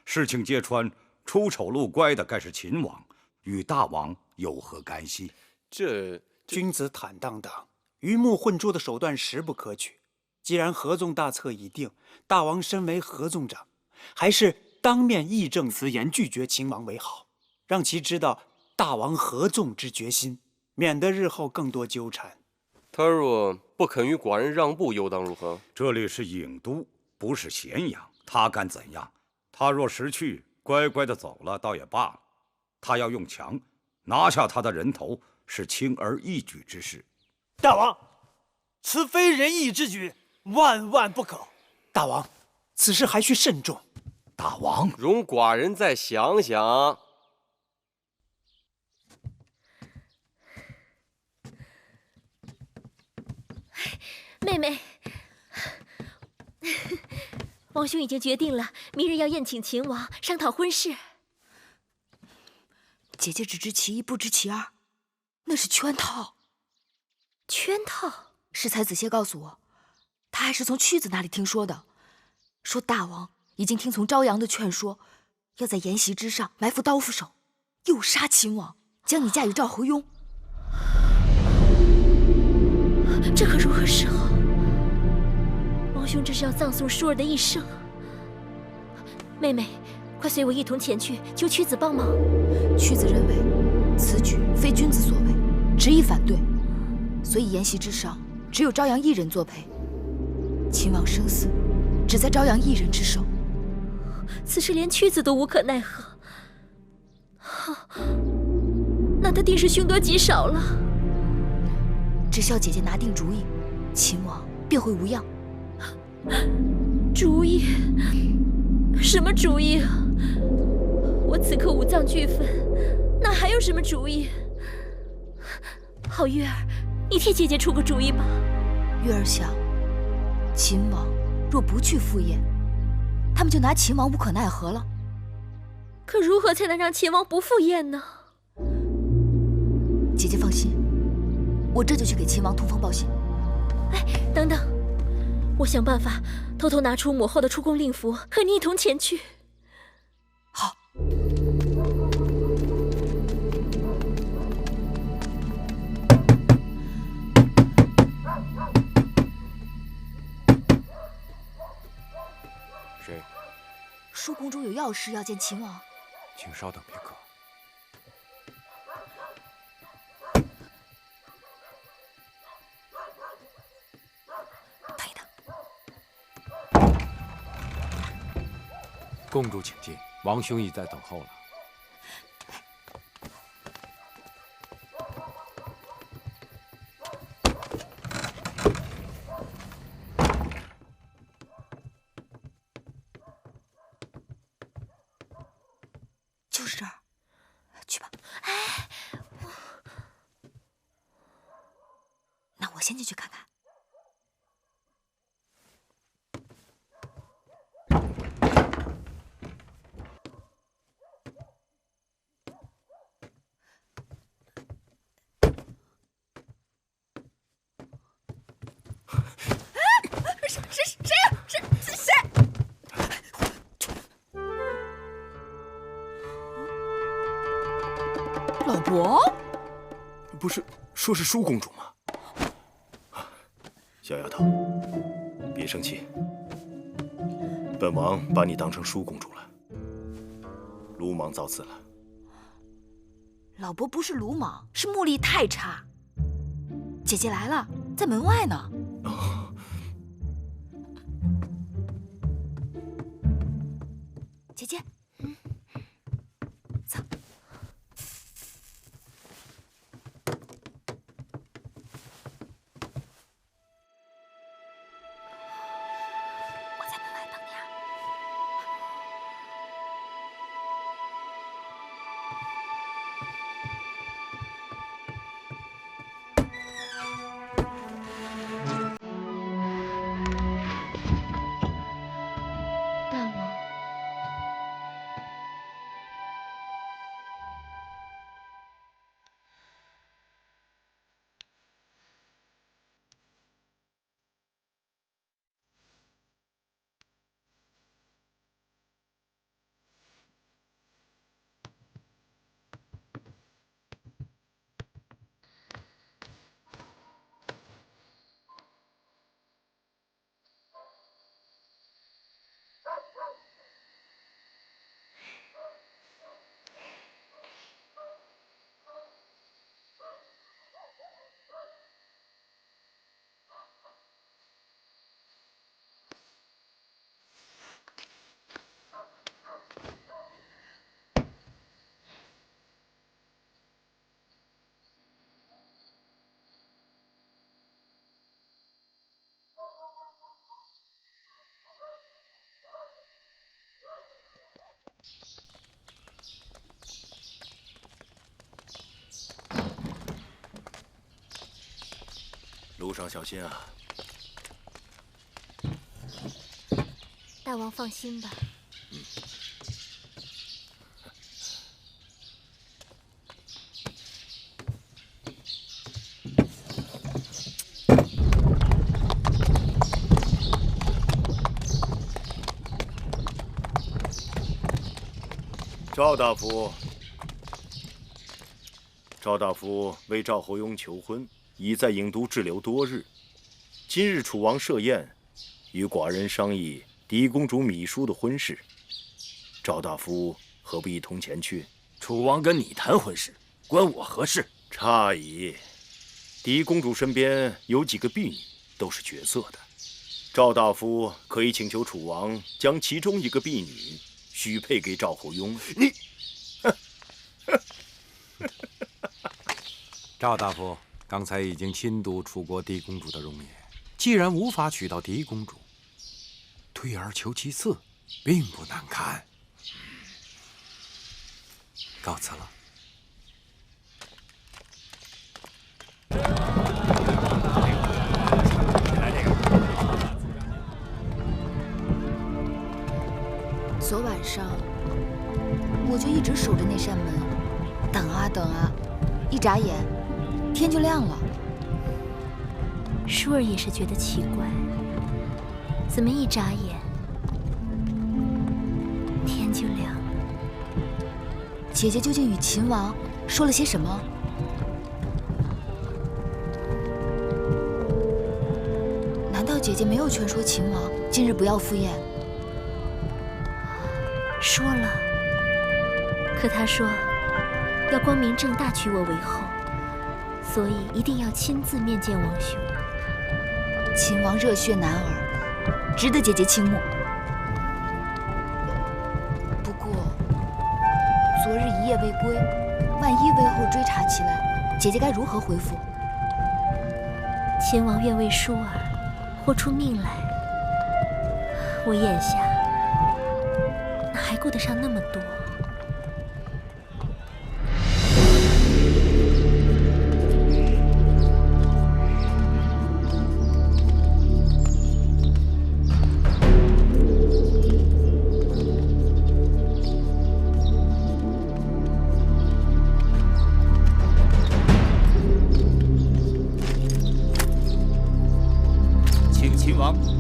事情揭穿，出丑入乖的该是秦王，与大王有何干系？这君子坦荡荡，鱼目混珠的手段实不可取。既然合纵大策已定，大王身为合纵长，还是当面义正辞严拒绝秦王为好，让其知道大王合纵之决心，免得日后更多纠缠。他若不肯与寡人让步，又当如何？这里是郢都，不是咸阳，他敢怎样？他若识趣，乖乖的走了，倒也罢了。他要用强拿下他的人头，是轻而易举之事。大王，此非仁义之举，万万不可。大王，此事还需慎重。大王，容寡人再想想。妹妹，王兄已经决定了，明日要宴请秦王，商讨婚事。姐姐只知其一，不知其二，那是圈套。圈套？适才子歇告诉我，他还是从屈子那里听说的，说大王已经听从昭阳的劝说，要在筵席之上埋伏刀斧手，诱杀秦王，将你嫁与赵侯雍。这可如何是好？王兄这是要葬送舒儿的一生。妹妹，快随我一同前去，求屈子帮忙。屈子认为此举非君子所为，执意反对，所以筵席之上只有昭阳一人作陪。秦王生死只在昭阳一人之手，此事连屈子都无可奈何。那他定是凶多吉少了。只需要姐姐拿定主意，秦王便会无恙。主意？什么主意啊？我此刻五脏俱焚，哪还有什么主意？好月儿，你替姐姐出个主意吧。月儿想，秦王若不去赴宴，他们就拿秦王无可奈何了。可如何才能让秦王不赴宴呢？姐姐放心，我这就去给秦王通风报信。哎，等等，我想办法偷偷拿出母后的出宫令符，和你一同前去。好。谁？舒公主有要事要见秦王。请稍等片刻。等一等。公主请进，王兄已在等候了。就是这儿，去吧。那我先进去看看。谁呀？谁？老伯，不是说是舒公主吗？小丫头，别生气，本王把你当成舒公主了，鲁莽造次了。老伯不是鲁莽，是目力太差。姐姐来了，在门外呢。姐姐，走。我在门外等你啊。大王，路上小心啊！大王放心吧。赵大夫，赵大夫为赵侯雍求婚，已在郢都滞留多日。今日楚王设宴，与寡人商议嫡公主芈姝的婚事。赵大夫何不一同前去？楚王跟你谈婚事，关我何事？差矣，嫡公主身边有几个婢女，都是绝色的。赵大夫可以请求楚王将其中一个婢女许配给赵侯雍。你，赵大夫刚才已经亲睹楚国嫡公主的容颜，既然无法娶到嫡公主，退而求其次，并不难看。告辞了。昨晚上我就一直守着那扇门，等啊等啊，一眨眼天就亮了。舒儿也是觉得奇怪，怎么一眨眼天就亮了？姐姐究竟与秦王说了些什么？难道姐姐没有劝说秦王今日不要赴宴？说了，可他说要光明正大娶我为后，所以一定要亲自面见王兄。秦王热血男儿，值得姐姐倾慕。不过，昨日一夜未归，万一魏后追查起来，姐姐该如何回复？秦王愿为舒儿豁出命来，我眼下哪还顾得上那么多？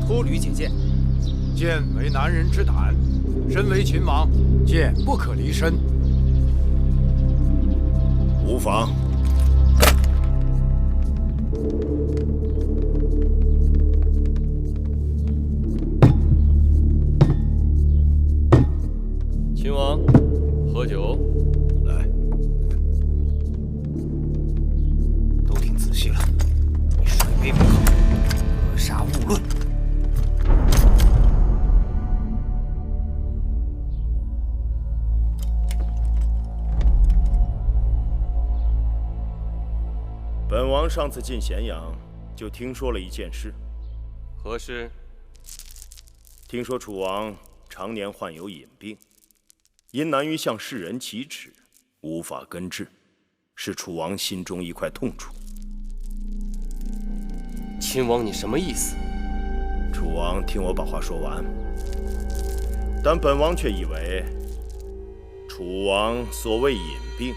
托吕解见。剑为男人之胆，身为秦王，剑不可离身。无妨。秦王，喝酒。来，都听仔细了，你水杯不可，格杀勿论。本王上次进咸阳，就听说了一件事。何事？听说楚王常年患有隐病，因难于向世人启齿，无法根治，是楚王心中一块痛处。秦王，你什么意思？楚王听我把话说完。但本王却以为，楚王所谓隐病，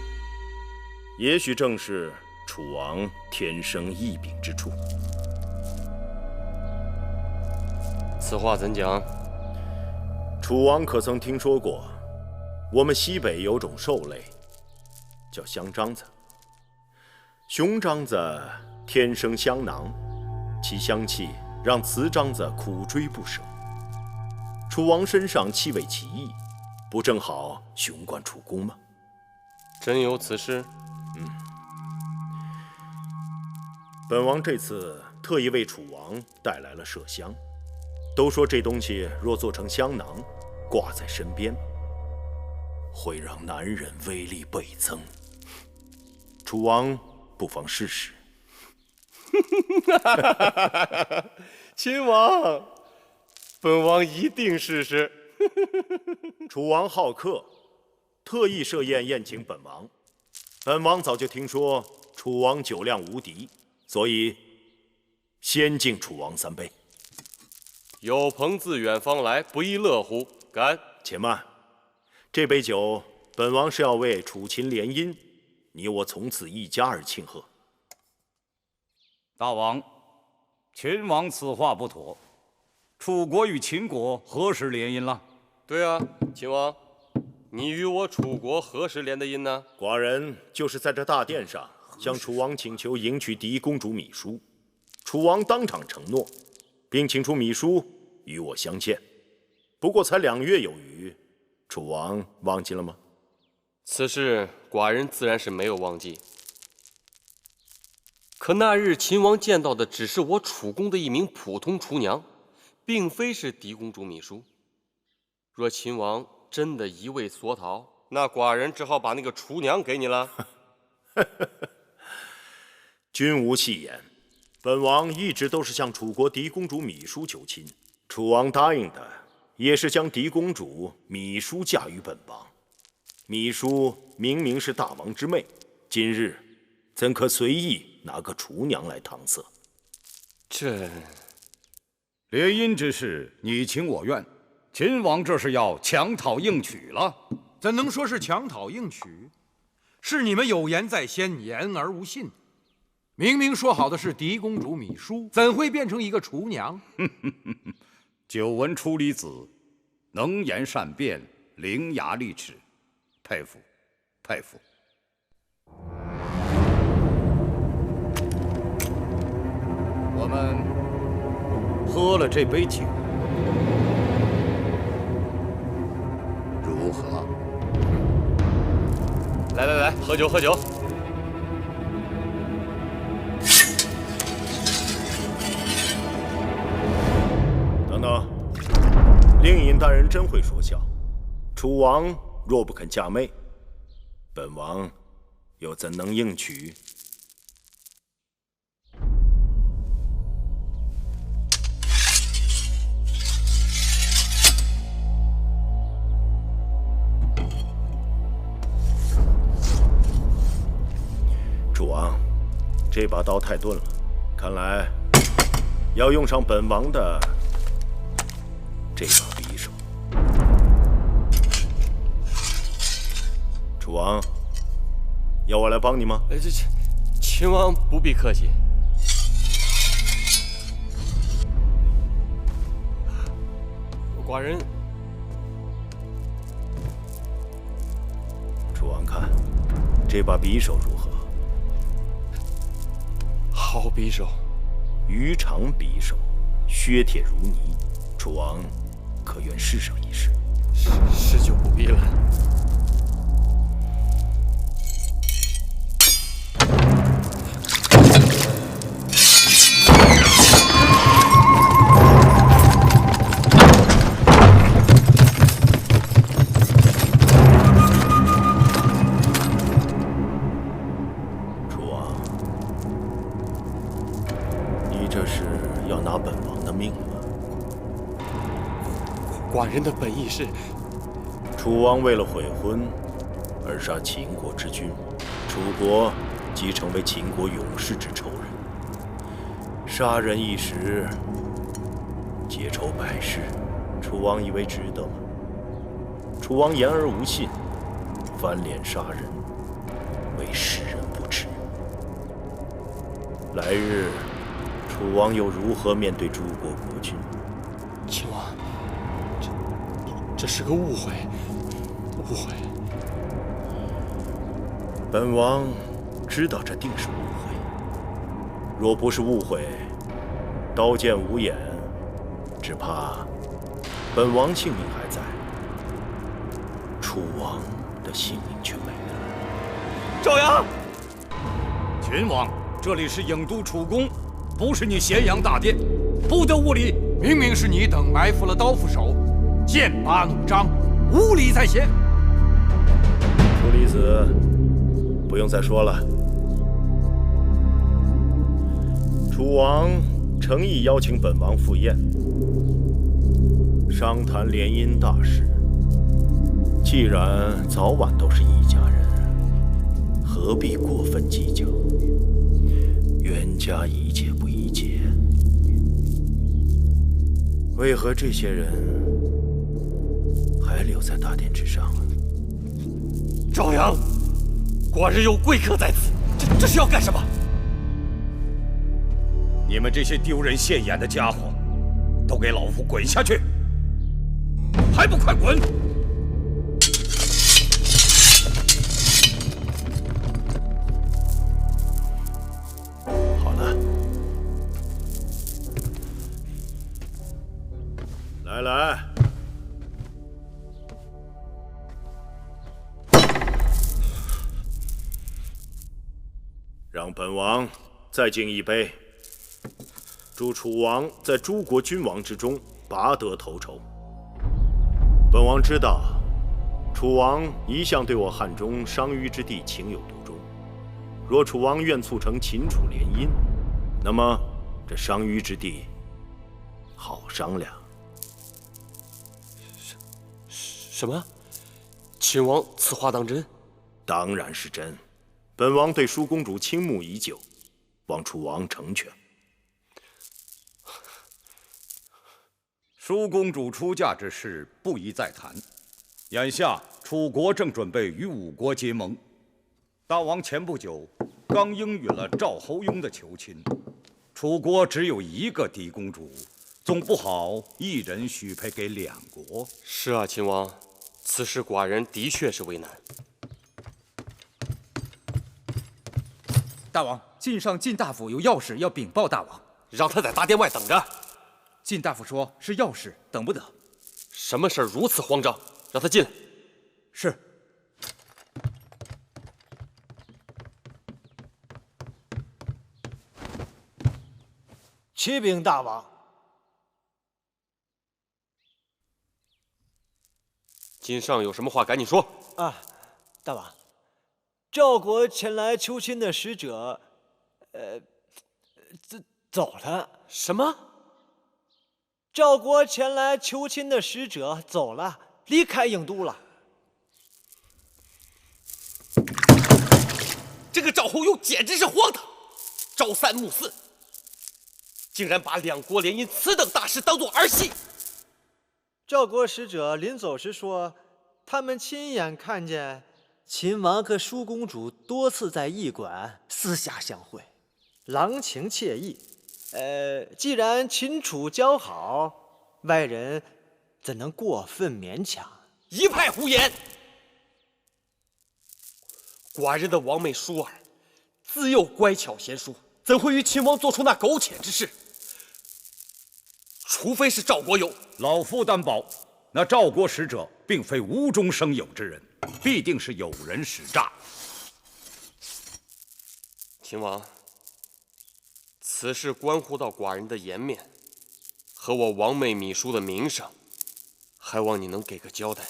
也许正是楚王天生异禀之处。此话怎讲？楚王可曾听说过，我们西北有种兽类，叫香獐子。雄獐子天生香囊，其香气让雌獐子苦追不舍。楚王身上气味奇异，不正好雄冠楚宫吗？真有此事？本王这次特意为楚王带来了麝香，都说这东西若做成香囊，挂在身边，会让男人威力倍增。楚王不妨试试。秦王，本王一定试试。楚王好客，特意设宴宴请本王。本王早就听说楚王酒量无敌，所以先敬楚王3杯。有朋自远方来，不亦乐乎？干！且慢，这杯酒，本王是要为楚秦联姻，你我从此一家而庆贺。大王，秦王此话不妥。楚国与秦国何时联姻了？对啊，秦王，你与我楚国何时联的姻呢？寡人就是在这大殿上向楚王请求迎娶嫡公主芈姝，楚王当场承诺，并请出芈姝与我相见。不过才2月有余，楚王忘记了吗？此事寡人自然是没有忘记。可那日秦王见到的只是我楚宫的一名普通厨娘，并非是嫡公主芈姝。若秦王真的一味索讨，那寡人只好把那个厨娘给你了。君无戏言，本王一直都是向楚国嫡公主芈姝求亲，楚王答应的也是将嫡公主芈姝嫁于本王。芈姝明明是大王之妹，今日怎可随意拿个厨娘来搪塞？这联姻之事，你情我愿，秦王这是要强讨硬取了？怎能说是强讨硬取？是你们有言在先，言而无信。明明说好的是嫡公主芈姝，怎会变成一个厨娘？久闻处理子，能言善辩，伶牙俐齿，佩服，佩服。我们喝了这杯酒，如何？来来来，喝酒喝酒。等等，令尹大人真会说笑。楚王若不肯嫁妹，本王又怎能应娶？楚王，这把刀太钝了，看来要用上本王的这把匕首。楚王，要我来帮你吗？秦王不必客气。寡人，楚王看这把匕首如何？好匕首，鱼肠匕首，削铁如泥。楚王可愿试上一试？是就不必了。寡人的本意是，楚王为了悔婚而杀秦国之君，楚国即成为秦国勇士之仇人。杀人一时，结仇百世，楚王以为值得吗？楚王言而无信，翻脸杀人，为世人不齿。来日，楚王又如何面对诸国国君？秦王。这是个误会，误会。本王知道这定是误会。若不是误会，刀剑无眼，只怕本王性命还在，楚王的性命却没了。赵阳，秦王，这里是郢都楚宫，不是你咸阳大殿，不得无礼。明明是你等埋伏了刀斧手。剑拔弩张，无礼在先。楚离子，不用再说了。楚王诚意邀请本王赴宴，商谈联姻大事。既然早晚都是一家人，何必过分计较？冤家宜解不宜结，为何这些人还留在大殿之上了？赵阳，寡人有贵客在此，这是要干什么？你们这些丢人现眼的家伙，都给老夫滚下去！还不快滚！好了，来来。让本王再敬一杯，祝楚王在诸国君王之中拔得头筹。本王知道，楚王一向对我汉中商於之地情有独钟。若楚王愿促成秦楚联姻，那么这商於之地好商量。什么？秦王此话当真？当然是真。本王对舒公主倾慕已久，望楚王成全。舒公主出嫁之事不宜再谈。眼下楚国正准备与吴国结盟，大王前不久刚应允了赵侯雍的求亲。楚国只有一个嫡公主，总不好一人许配给两国。是啊，秦王，此事寡人的确是为难。大王，晋上晋大夫有要事要禀报大王，让他在大殿外等着。晋大夫说是要事，等不得。什么事儿如此慌张？让他进来。是。启禀大王。晋上有什么话赶紧说。啊，大王，赵国前来求亲的使者，走了。什么？赵国前来求亲的使者走了，离开郢都了。这个赵侯雍简直是荒唐，朝三暮四，竟然把两国联姻此等大事当作儿戏。赵国使者临走时说，他们亲眼看见秦王和舒公主多次在驿馆私下相会，郎情妾意。既然秦楚交好，外人怎能过分勉强？一派胡言！寡人的王妹舒儿，自幼乖巧贤淑，怎会与秦王做出那苟且之事？除非是赵国有。老夫担保，那赵国使者并非无中生有之人，必定是有人使诈。秦王，此事关乎到寡人的颜面和我王妹芈姝的名声，还望你能给个交代。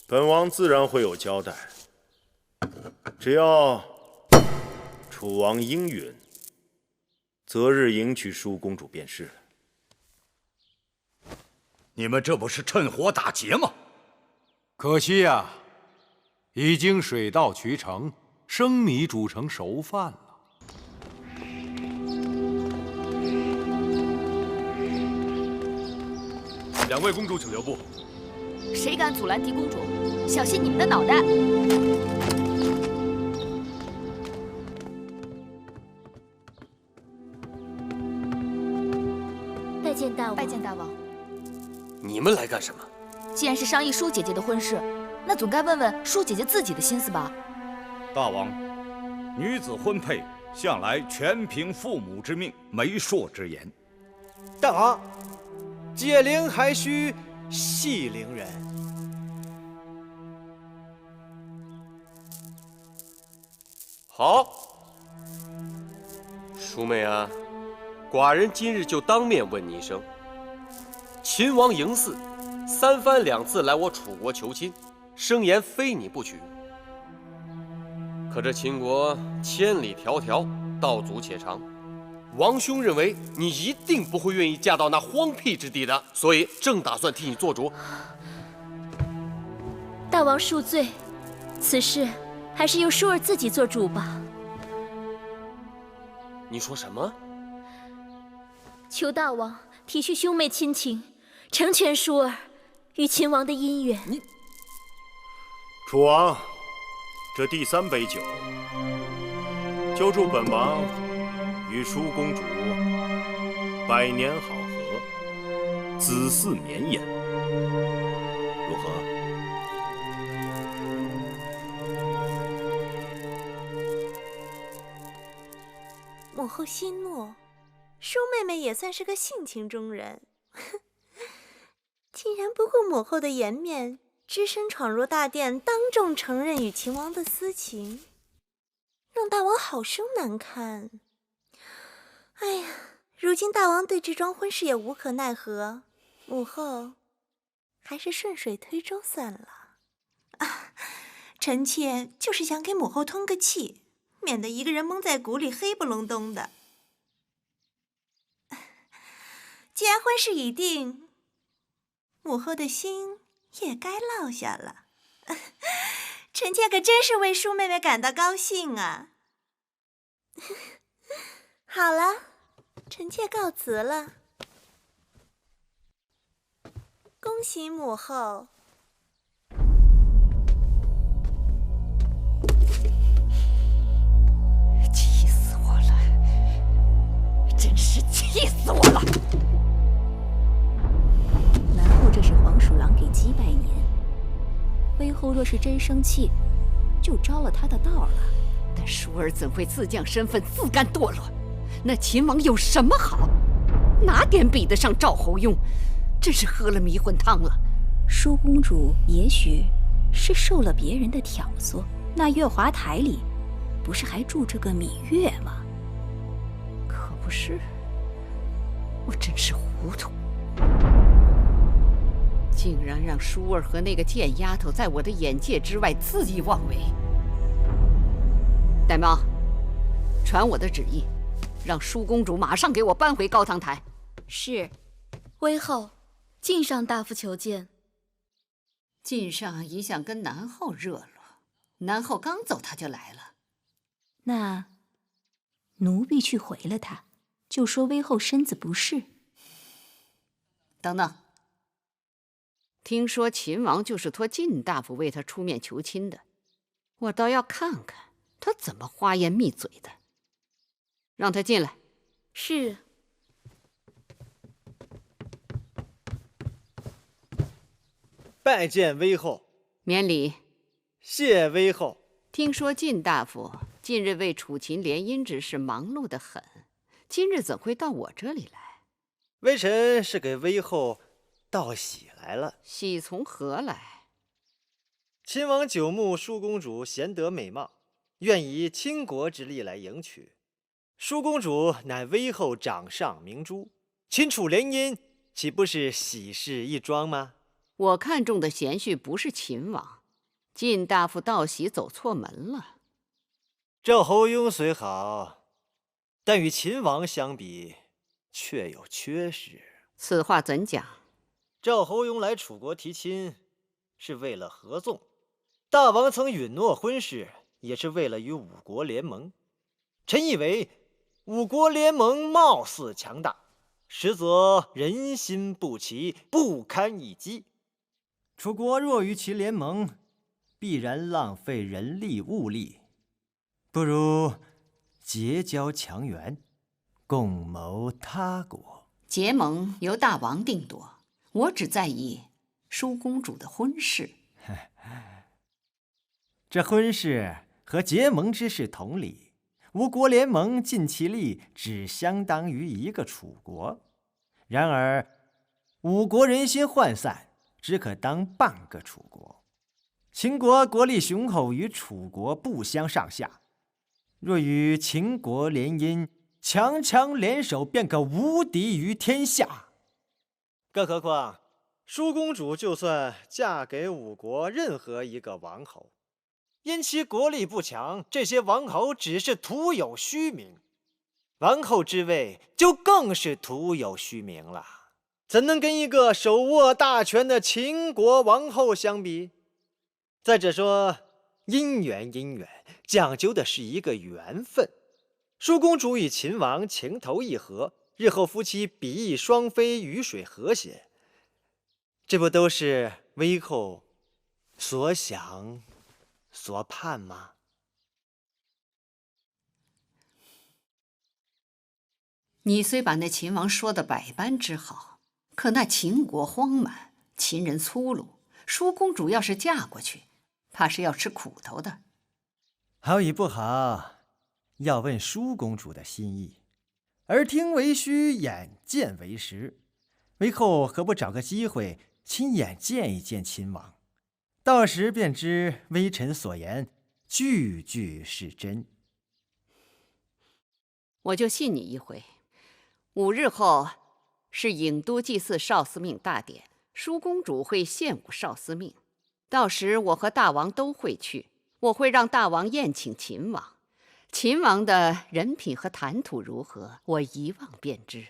本王自然会有交代，只要楚王应允，择日迎娶舒公主便是了。你们这不是趁火打劫吗？可惜呀，已经水到渠成，生米煮成熟饭了。两位公主，请留步。谁敢阻拦嫡公主，小心你们的脑袋！拜见大王。拜见大王。你们来干什么？既然是商议舒姐姐的婚事，那总该问问舒姐姐自己的心思吧。大王，女子婚配向来全凭父母之命、媒妁之言。大王，解铃还须系铃人。好，淑妹啊，寡人今日就当面问你一声：秦王嬴驷三番两次来我楚国求亲，声言非你不娶。可这秦国千里迢迢，道阻且长，王兄认为你一定不会愿意嫁到那荒僻之地的，所以正打算替你做主。大王恕罪，此事还是由舒儿自己做主吧。你说什么？求大王体恤兄妹亲情，成全舒儿与秦王的姻缘。楚王，这第3杯酒，就祝本王与舒公主百年好合，子嗣绵延，如何？母后息怒，舒妹妹也算是个性情中人，竟然不顾母后的颜面，只身闯入大殿，当众承认与秦王的私情，让大王好生难堪。哎呀，如今大王对这桩婚事也无可奈何，母后还是顺水推舟算了。啊，臣妾就是想给母后通个气，免得一个人蒙在鼓里黑不隆咚的。既然婚事已定，母后的心也该落下了。臣妾可真是为舒妹妹感到高兴啊！好了，臣妾告辞了。恭喜母后。气死我了！真是气死我了！南后这是黄鼠狼给鸡拜年，威后若是真生气，就招了他的道了。但舒儿怎会自降身份，自甘堕落？那秦王有什么好？哪点比得上赵侯雍？真是喝了迷魂汤了。舒公主也许是受了别人的挑唆，那月华台里不是还住着个芈月吗？可不是，我真是糊涂，竟然让舒儿和那个贱丫头在我的眼界之外恣意妄为。玳瑁，传我的旨意，让舒公主马上给我搬回高堂台。是，威后，晋上大夫求见。晋上一向跟南后热络，南后刚走他就来了。那奴婢去回了他，就说威后身子不适。等等，听说秦王就是托晋大夫为他出面求亲的，我倒要看看他怎么花言密嘴的。让他进来。是。拜见威后。免礼。谢威后。听说晋大夫近日为楚秦联姻之事忙碌得很，今日怎会到我这里来？微臣是给威后道喜来了。喜从何来？秦王久慕舒公主贤德美貌，愿以倾国之力来迎娶。舒公主乃威后掌上明珠，秦楚联姻岂不是喜事一桩吗？我看中的贤婿不是秦王，晋大夫道喜走错门了。赵侯雍虽好，但与秦王相比，确有缺失。此话怎讲？赵侯雍来楚国提亲，是为了合纵；大王曾允诺婚事，也是为了与五国联盟。臣以为，五国联盟貌似强大，实则人心不齐，不堪一击。楚国若与其联盟，必然浪费人力物力，不如结交强援，共谋他国。结盟由大王定夺，我只在意舒公主的婚事。这婚事和结盟之事同理，五国联盟尽其力，只相当于一个楚国。然而，五国人心涣散，只可当半个楚国。秦国国力雄厚，与楚国不相上下。若与秦国联姻，强强联手，便可无敌于天下。更何况，舒公主就算嫁给五国任何一个王侯，因其国力不强，这些王侯只是徒有虚名，王后之位就更是徒有虚名了。怎能跟一个手握大权的秦国王后相比？再者说，姻缘讲究的是一个缘分。舒公主与秦王情投意合，日后夫妻比翼双飞，鱼水和谐，这不都是威后所想所盼吗？你虽把那秦王说的百般之好，可那秦国荒蛮，秦人粗鲁，舒公主要是嫁过去，怕是要吃苦头的。好与不好，要问舒公主的心意。耳听为虚，眼见为实。为后何不找个机会，亲眼见一见秦王？到时便知微臣所言句句是真。我就信你一回。5日后是郢都祭祀少司命大典，舒公主会献舞少司命，到时我和大王都会去。我会让大王宴请秦王，秦王的人品和谈吐如何，我一望便知。